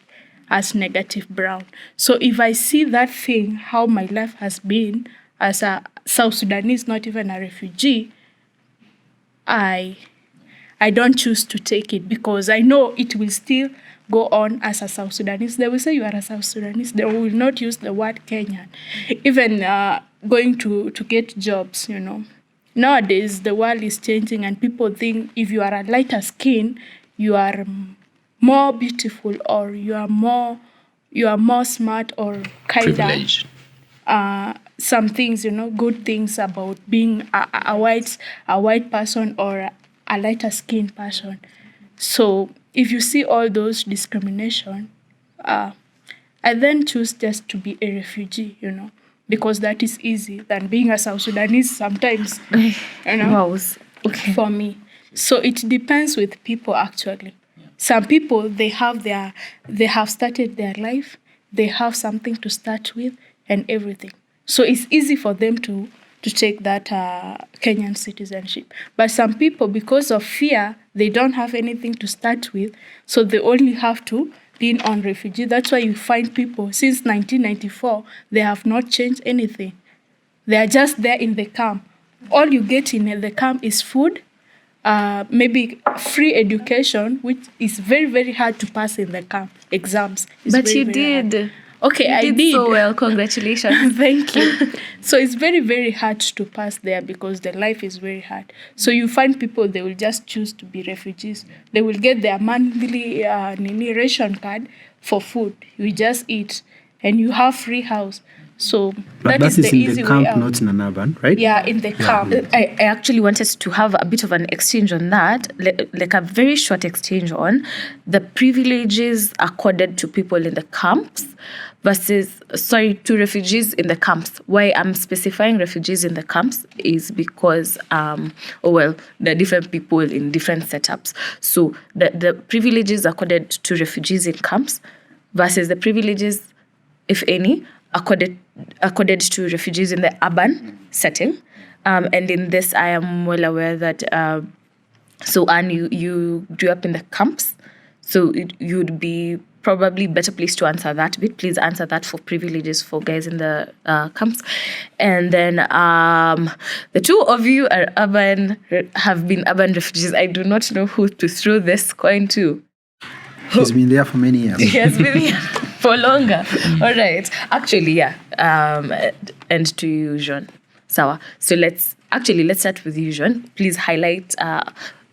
as negative brown. So if I see that thing, how my life has been as a South Sudanese, not even a refugee, I I don't choose to take it because I know it will still go on as a South Sudanese. They will say you are a South Sudanese. They will not use the word Kenyan. Even going to get jobs, Nowadays, the world is changing and people think if you are a lighter skin, you are more beautiful or you are more smart or kind of Privileged. some things, good things about being a white person or a lighter skinned person. So if you see all those discrimination, I then choose just to be a refugee, because that is easy than being a South Sudanese sometimes, Wow. Okay. for me. So it depends with people actually. Some people they have started their life, they have something to start with and everything. So it's easy for them to take that Kenyan citizenship. But some people, because of fear, they don't have anything to start with, so they only have to lean on refugee. That's why you find people since 1994, they have not changed anything. They are just there in the camp. All you get in the camp is food, maybe free education, which is very, very hard to pass in the camp. Exams. Is But very, you very hard. did. Okay, You I did did. so well. Congratulations. Thank you. So it's very, very hard to pass there because the life is very hard. So you find people, they will just choose to be refugees. They will get their monthly ration card for food. You just eat and you have free house. So But that is the in easy the way camp, out. not in an urban, right? Yeah, in the camp. I actually wanted to have a bit of an exchange on that, like a very short exchange on the privileges accorded to people in the camps to refugees in the camps. Why I'm specifying refugees in the camps is because, there are different people in different setups. So the privileges accorded to refugees in camps versus the privileges, if any, accorded to refugees in the urban setting. And in this, I am well aware that, so Anne, you grew up in the camps, so you'd be probably better placed to answer that bit. Please answer that for privileges for guys in the camps. And then the two of you have been urban refugees. I do not know who to throw this coin to. She's been there for many years. He has been here for longer. All right. Actually, yeah. And to you, Jean. Sawa. So let's start with you, Jean. Please highlight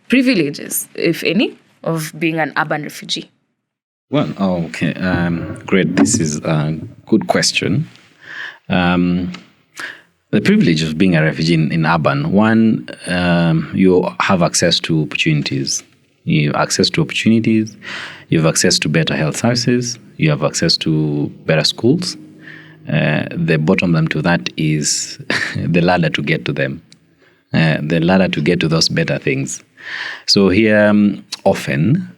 privileges, if any, of being an urban refugee. Well, okay. Great. This is a good question. The privilege of being a refugee in urban, one, you have access to opportunities. You have access to opportunities. You have access to better health services. You have access to better schools. The bottom line to that is the ladder to get to them. The ladder to get to those better things. So here, often,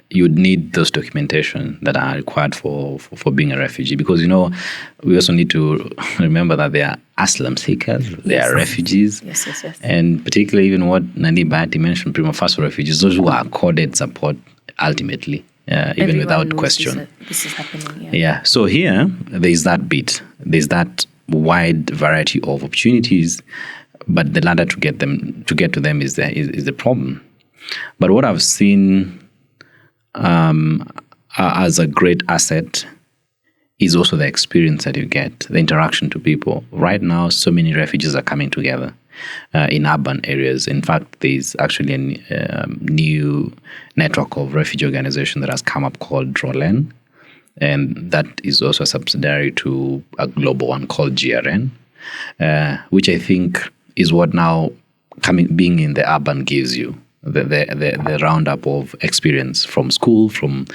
you'd need those documentation that are required for being a refugee, because we also need to remember that they are asylum seekers, they are refugees. Yes. And particularly even what Nandi Bahati mentioned, prima facie refugees, those who are accorded support ultimately, even Everyone without knows question. This is happening. Yeah. So here, there's that bit. There's that wide variety of opportunities, but the ladder to get to them is the problem. But what I've seen as a great asset is also the experience that you get, the interaction to people. Right now, so many refugees are coming together in urban areas. In fact, there's actually a new network of refugee organization that has come up called DROLEN, and that is also a subsidiary to a global one called GRN, which I think is what now being in the urban gives you. The roundup of experience from school, from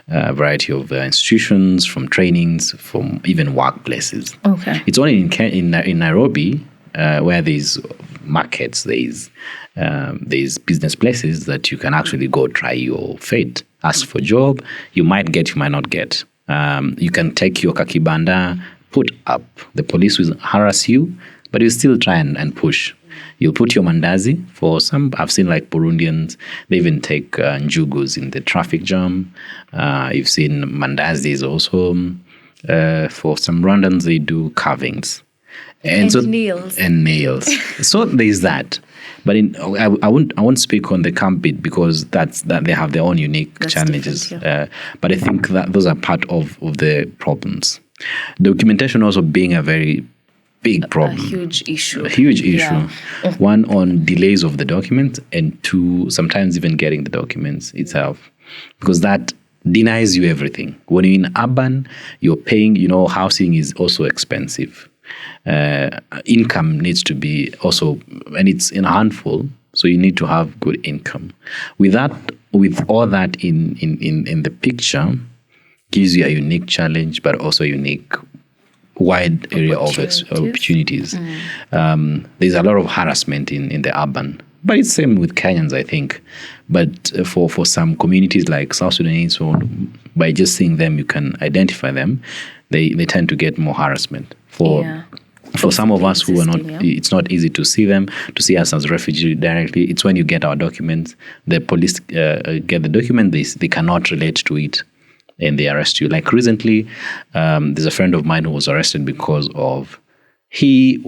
a variety of institutions, from trainings, from even workplaces. Okay. It's only in Nairobi where there's markets, there's business places that you can actually go try your fate. Ask for a job, you might get, you might not get. You can take your kakibanda, put up. The police will harass you, but you still try and push. You'll put your mandazi for some. I've seen like Burundians, they even take njugus in the traffic jam. You've seen mandazis also. For some Rwandans, they do carvings. And nails. And nails. So there's that. But I won't speak on the camp bit because that they have their own unique challenges. But I think that those are part of the problems. Documentation also being a very big problem. A huge issue. Yeah. One, on delays of the document, and two, sometimes even getting the documents itself, because that denies you everything. When you're in urban, you're paying, housing is also expensive. Income needs to be also, and it's in a handful, so you need to have good income. With all that in the picture, gives you a unique challenge, but also a unique wide area of opportunities. There's a lot of harassment in the urban, but it's same with Kenyans, I think. But for some communities like South Sudanese, so by just seeing them, you can identify them. They tend to get more harassment. For some of us who are not, it's not easy to see them, to see us as refugee directly. It's when you get our documents, the police get the document, they cannot relate to it, and they arrest you. Like recently, there's a friend of mine who was arrested because of, he's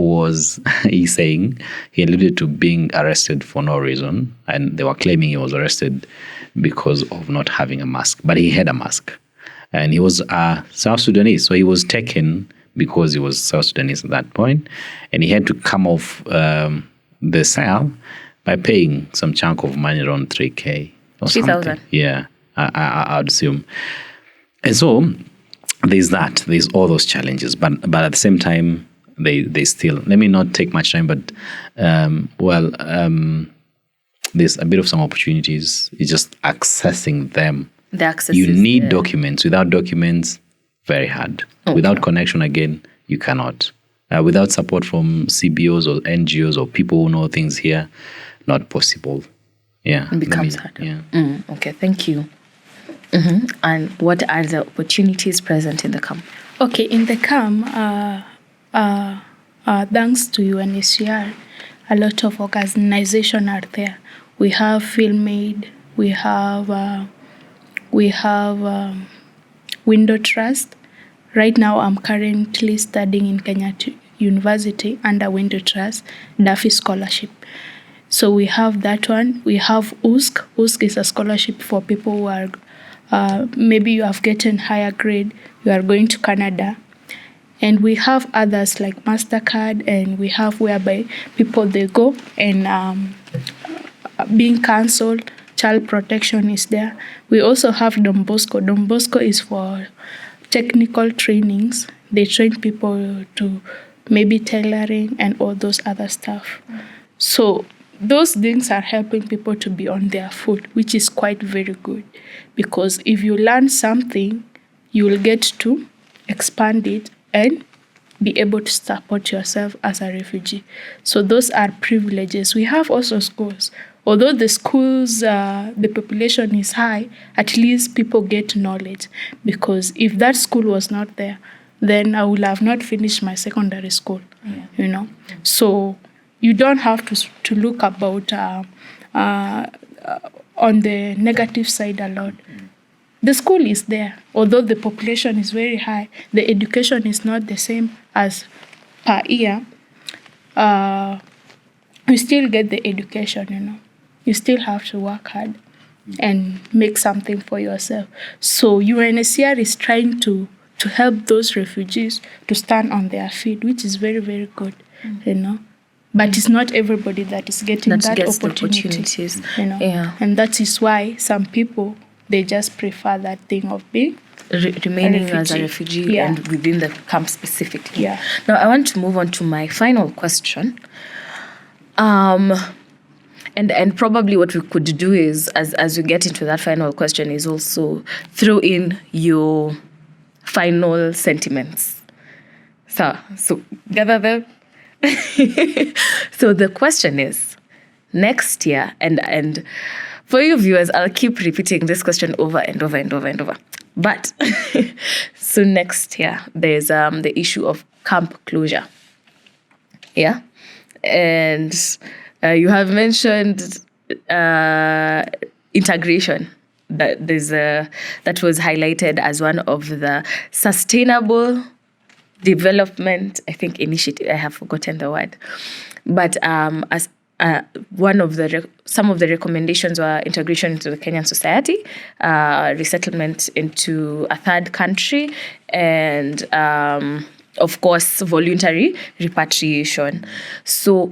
saying he alluded to being arrested for no reason, and they were claiming he was arrested because of not having a mask, but he had a mask, and he was South Sudanese, so he was taken because he was South Sudanese at that point, and he had to come off the cell by paying some chunk of money, around 3K or 3,000. Yeah, I'd assume. And so there's all those challenges, but at the same time, they still, let me not take much time, but there's a bit of some opportunities. It's just accessing them. The access you need documents. Without documents, very hard. Okay. Without connection, again, you cannot. Without support from CBOs or NGOs or people who know things here, not possible. Yeah. It becomes harder. Yeah. Okay, thank you. And what are the opportunities present in the camp? Okay, in the camp, thanks to UNHCR, a lot of organizations are there. We have Film Aid, we have Window Trust. Right now, I'm currently studying in Kenyatta University under Window Trust, Duffy Scholarship. So we have that one. We have USC. USC is a scholarship for people who are, maybe you have gotten higher grade, you are going to Canada. And we have others like MasterCard, and we have whereby people, they go and being cancelled, child protection is there. We also have Don Bosco. Don Bosco is for technical trainings. They train people to maybe tailoring and all those other stuff. So those things are helping people to be on their foot, which is quite very good. Because if you learn something, you will get to expand it and be able to support yourself as a refugee. So those are privileges. We have also schools. Although the schools, the population is high, at least people get knowledge. Because if that school was not there, then I would have not finished my secondary school, So you don't have to look about on the negative side a lot. The school is there. Although the population is very high, the education is not the same as per year. You still get the education, You still have to work hard and make something for yourself. So UNHCR is trying to help those refugees to stand on their feet, which is very, very good, But it's not everybody that is getting that opportunity, And that is why some people, they just prefer that thing of being remaining as a refugee and within the camp specifically. Yeah. Now I want to move on to my final question. And probably what we could do is, as we get into that final question, is also throw in your final sentiments. So gather them. So the question is, next year, and for you viewers, I'll keep repeating this question over and over and over and over. But so next year, there's the issue of camp closure. Yeah, and you have mentioned integration. That was highlighted as one of the sustainable development, I think, initiative. I have forgotten the word, but as some of the recommendations were integration into the Kenyan society, resettlement into a third country, and of course voluntary repatriation. So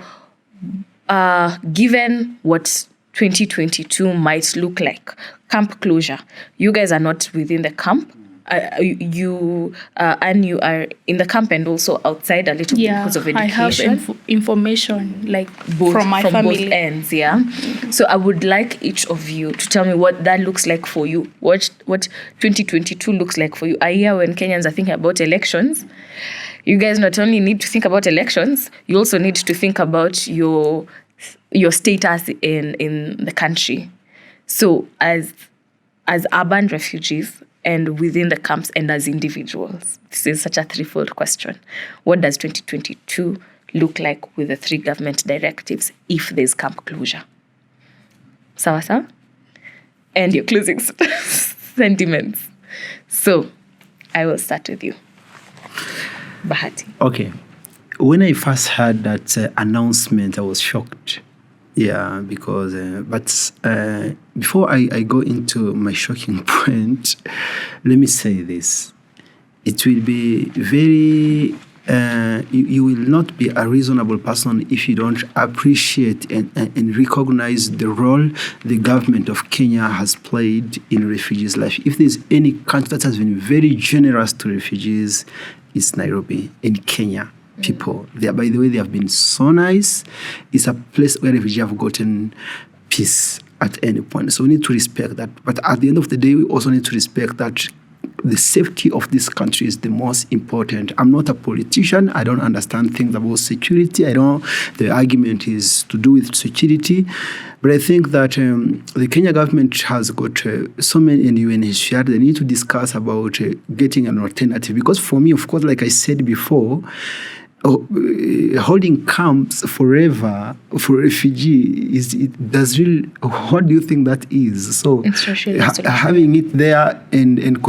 given what 2022 might look like, camp closure, you guys are not within the camp. You and you are in the camp and also outside a little bit because of education. I have information like Both, from my family. both ends, yeah. So I would like each of you to tell me what that looks like for you. What 2022 looks like for you. A year when Kenyans are thinking about elections. You guys not only need to think about elections, you also need to think about your status in the country. So as urban refugees and within the camps and as individuals, this is such a threefold question. What does 2022 look like with the 3 government directives if there's camp closure? Sawa? And your closing sentiments. So I will start with you. Bahati. Okay. When I first heard that announcement, I was shocked. Yeah, because, before I go into my shocking point, let me say this. It will be very, you will not be a reasonable person if you don't appreciate and recognize the role the government of Kenya has played in refugees' life. If there's any country that has been very generous to refugees, it's Nairobi in Kenya. People, by the way, they have been so nice. It's a place where refugees have gotten peace at any point. So we need to respect that. But at the end of the day, we also need to respect that the safety of this country is the most important. I'm not a politician. I don't understand things about security. The argument is to do with security. But I think that the Kenya government has got so many, and UNHCR, they need to discuss about getting an alternative. Because for me, of course, like I said before, holding camps forever for refugee what do you think that is? So having it there and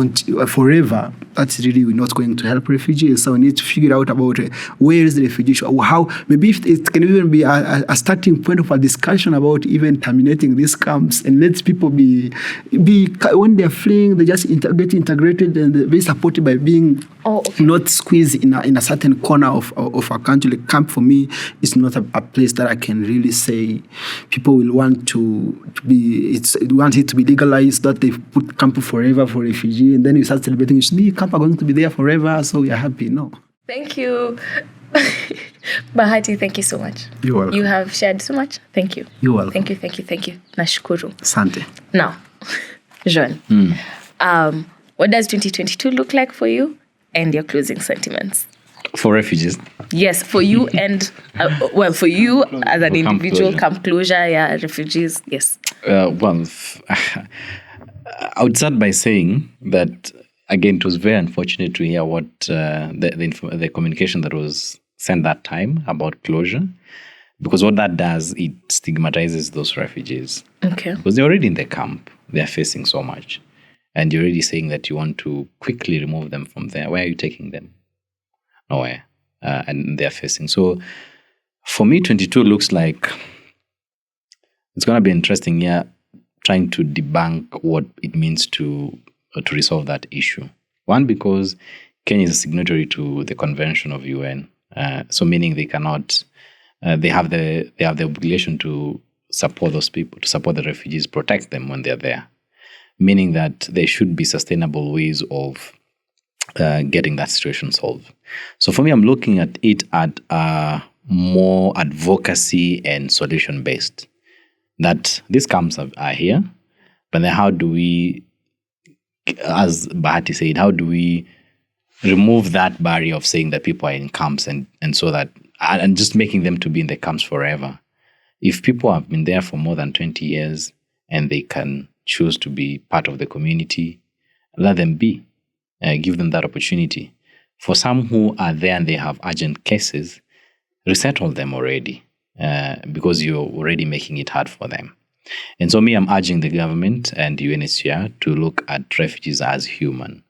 forever, that's really not going to help refugees. So we need to figure out about where is the refugee issue, how maybe if it can even be a starting point of a discussion about even terminating these camps and let people be when they're fleeing, they just get integrated and be supported by being not squeezed in a certain corner of a country. Like camp for me is not a place that I can really say people will want to be. Want it to be legalized that they put camp forever for refugee, and then you start celebrating. Camp are going to be there forever, so we are happy. No. Thank you, Bahati. Thank you so much. You're welcome. You have shared so much. Thank you. You're welcome. Thank you. Nashukuru. Asante. Now, Jean, what does 2022 look like for you and your closing sentiments? For refugees? Yes, for you and, for you as an individual, camp closure, refugees, yes. I would start by saying that, again, it was very unfortunate to hear what the communication that was sent that time about closure, because what that does, it stigmatizes those refugees. Okay. Because they're already in the camp. They're facing so much. And you're already saying that you want to quickly remove them from there. Where are you taking them? Nowhere. And they're facing. So for me, 22 looks like it's going to be interesting year trying to debunk what it means to resolve that issue. One, because Kenya is a signatory to the Convention of UN. So meaning they cannot, they have the obligation to support those people, to support the refugees, protect them when they're there. Meaning that there should be sustainable ways of getting that situation solved. So for me, I'm looking at it at more advocacy and solution based. That these camps are here, but then how do we, as Bahati said, how do we remove that barrier of saying that people are in camps and so that, and just making them to be in the camps forever? If people have been there for more than 20 years and they can choose to be part of the community, let them be. Give them that opportunity. For some who are there and they have urgent cases, resettle them already because you're already making it hard for them. And so I'm urging the government and UNHCR to look at refugees as humanize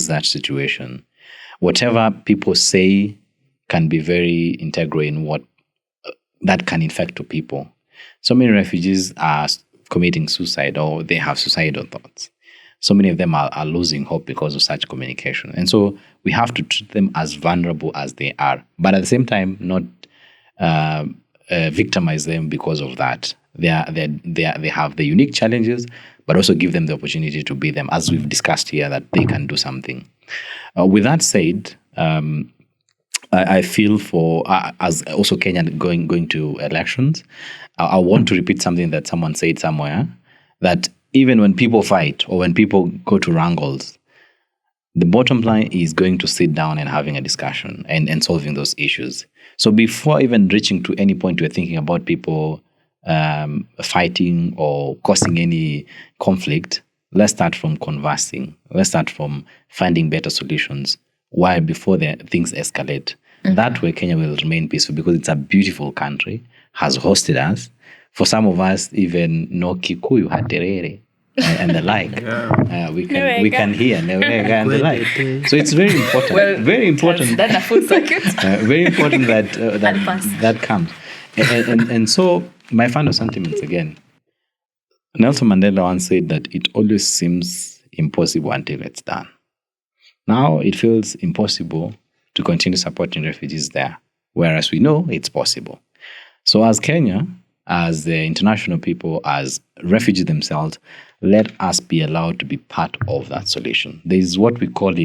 that situation. Whatever people say can be very integral in what that can infect to people. So many refugees are committing suicide or they have suicidal thoughts. So many of them are losing hope because of such communication. And so we have to treat them as vulnerable as they are, but at the same time, not victimize them because of that. They have the unique challenges, but also give them the opportunity to be them, as we've discussed here, that they can do something. With that said, I feel for as also Kenya going to elections, I want to repeat something that someone said somewhere, that even when people fight or when people go to wrangles, the bottom line is going to sit down and having a discussion and solving those issues. So before even reaching to any point we're thinking about people fighting or causing any conflict, let's start from conversing. Let's start from finding better solutions while before things escalate. That way Kenya will remain peaceful, because it's a beautiful country, has hosted us. For some of us, even no Kikuyu, Haterere, and the like. We can hear Newega and the like. So it's very important. Very important. That's a full circuit. Very important that comes. And so my final sentiments again. Nelson Mandela once said that it always seems impossible until it's done. Now it feels impossible to continue supporting refugees there, whereas we know it's possible. So as Kenya, as the international people, as refugees themselves, let us be allowed to be part of that solution. There is what we call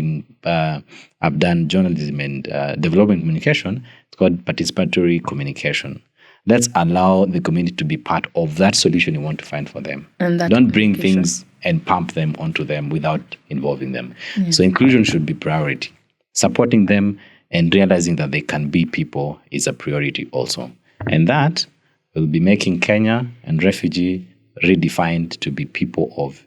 I've done journalism and development communication, it's called participatory communication. Let's allow the community to be part of that solution you want to find for them. And don't bring things and pump them onto them without involving them. Yeah. So inclusion should be priority. Supporting them and realizing that they can be people is a priority also. And that will be making Kenya and refugee redefined to be people of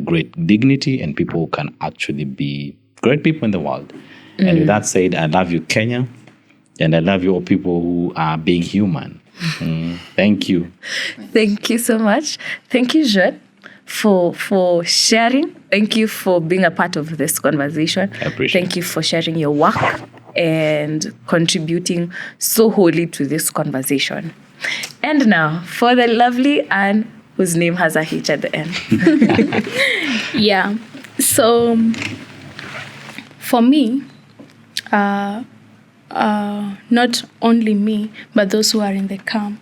great dignity and people who can actually be great people in the world. And with that said, I love you, Kenya, and I love you all people who are being human. Thank you. Thank you so much. Thank you, Jean, for sharing. Thank you for being a part of this conversation. I appreciate Thank you for sharing your work and contributing so wholly to this conversation. And now, for the lovely Anne, whose name has a H at the end. Yeah. So, for me, not only me, but those who are in the camp,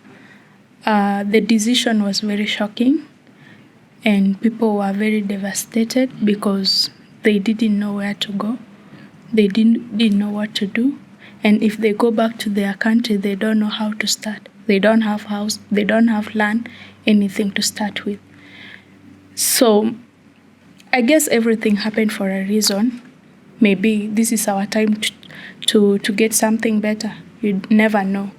the decision was very shocking, and people were very devastated because they didn't know where to go. They didn't know what to do. And if they go back to their country, they don't know how to start. They don't have house, they don't have land, anything to start with. So I guess everything happened for a reason. Maybe this is our time to get something better. You never know.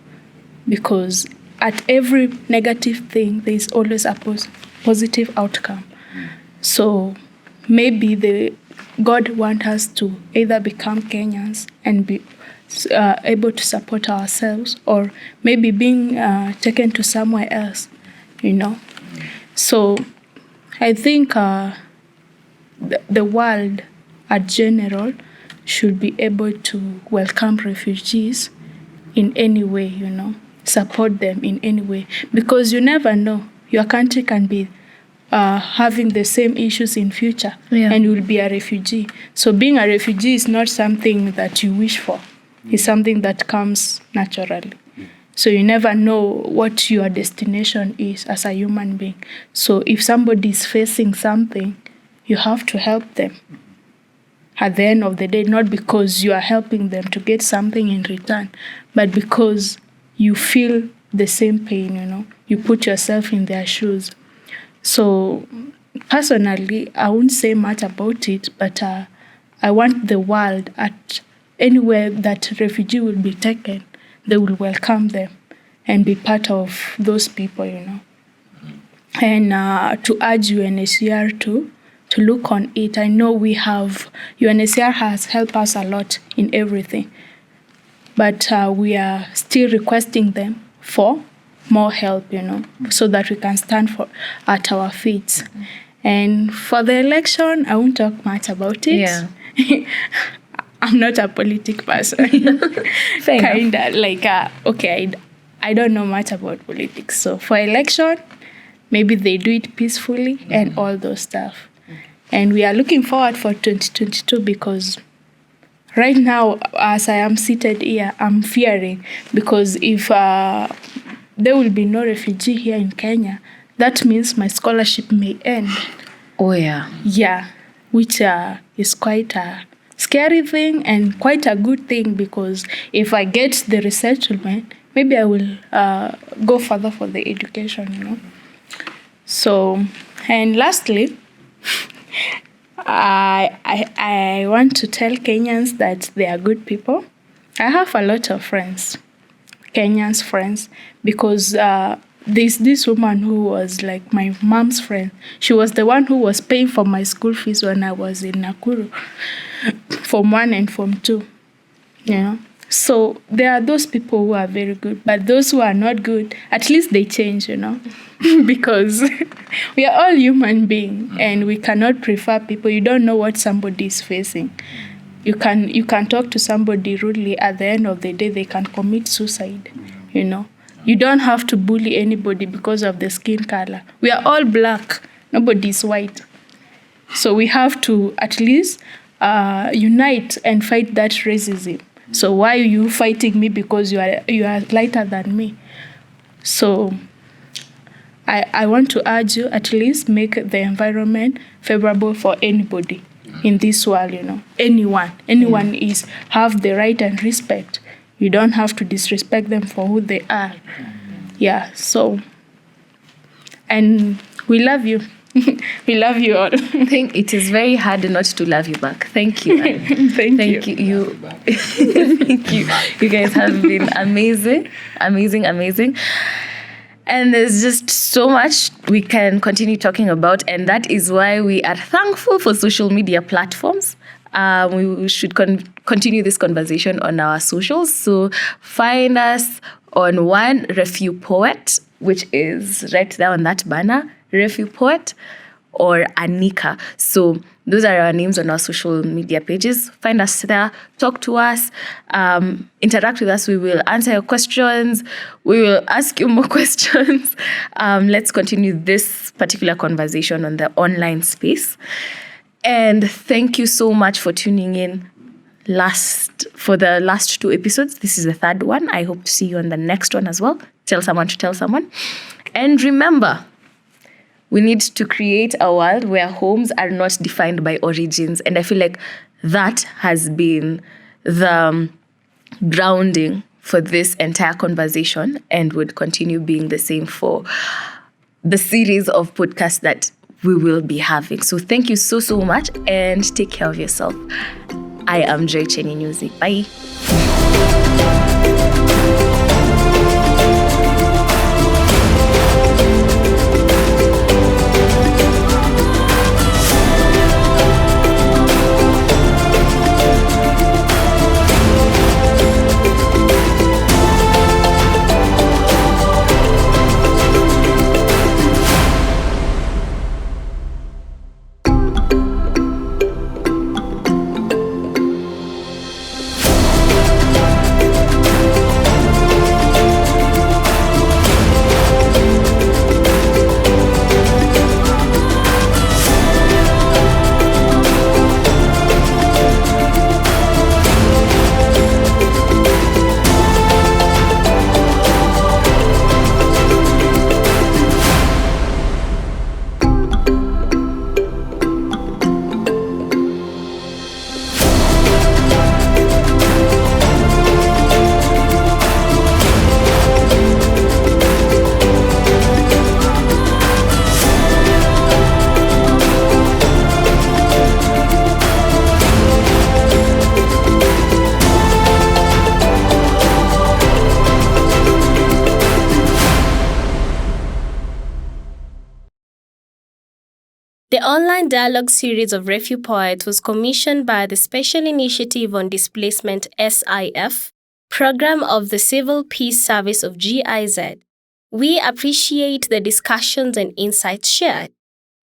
Because at every negative thing, there is always a positive outcome. So maybe God wants us to either become Kenyans and be able to support ourselves, or maybe being taken to somewhere else, So I think the world at general should be able to welcome refugees in any way, support them in any way, because you never know. Your country can be having the same issues in future, and you will be a refugee. So being a refugee is not something that you wish for. It's something that comes naturally. So you never know what your destination is as a human being. So if somebody is facing something, you have to help them. At the end of the day, not because you are helping them to get something in return, but because you feel the same pain, You put yourself in their shoes. So personally, I won't say much about it, but I want the world, at anywhere that refugee will be taken, they will welcome them and be part of those people, And to urge UNHCR to look on it. I know UNHCR has helped us a lot in everything, but we are still requesting them for more help, so that we can stand at our feet. And for the election, I won't talk much about it. Yeah. I'm not a politic person. Kinda like, okay, I don't know much about politics. So for election, maybe they do it peacefully and all those stuff. And we are looking forward for 2022 because right now, as I am seated here, I'm fearing because if there will be no refugee here in Kenya, that means my scholarship may end. Oh, yeah. Yeah, which is quite a scary thing and quite a good thing because if I get the resettlement, maybe I will go further for the education, So, and lastly, I want to tell Kenyans that they are good people. I have a lot of friends, Kenyans friends, because there's this woman who was like my mom's friend. She was the one who was paying for my school fees when I was in Nakuru, Form 1 and Form 2, So there are those people who are very good, but those who are not good, at least they change, because we are all human beings and we cannot prefer people. You don't know what somebody is facing. You can talk to somebody rudely. At the end of the day, they can commit suicide, You don't have to bully anybody because of the skin color. We are all black. Nobody is white. So we have to at least unite and fight that racism. So why are you fighting me because you are lighter than me? So I want to urge you at least make the environment favorable for anybody in this world, Anyone is have the right and respect. You don't have to disrespect them for who they are. Yeah, so and we love you. We love you all. I think it is very hard not to love you back. Thank you. Thank you. Thank you. You guys have been amazing. And there's just so much we can continue talking about. And that is why we are thankful for social media platforms. We should continue this conversation on our socials. So find us on one, Refugee Poet, which is right there on that banner, Refugee Poet, or Anika. So those are our names on our social media pages. Find us there, talk to us, interact with us. We will answer your questions. We will ask you more questions. Let's continue this particular conversation on the online space. And thank you so much for tuning in for the last 2 episodes. This is the 3rd one. I hope to see you on the next one as well. Tell someone to tell someone. And remember, we need to create a world where homes are not defined by origins. And I feel like that has been the grounding for this entire conversation and would continue being the same for the series of podcasts that we will be having. So thank you so, so much and take care of yourself. I am Joy Cheney Music. Bye. The online dialogue series of Refugee Poet was commissioned by the Special Initiative on Displacement SIF program of the Civil Peace Service of GIZ. We appreciate the discussions and insights shared.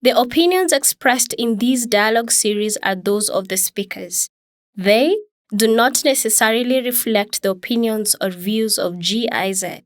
The opinions expressed in these dialogue series are those of the speakers. They do not necessarily reflect the opinions or views of GIZ.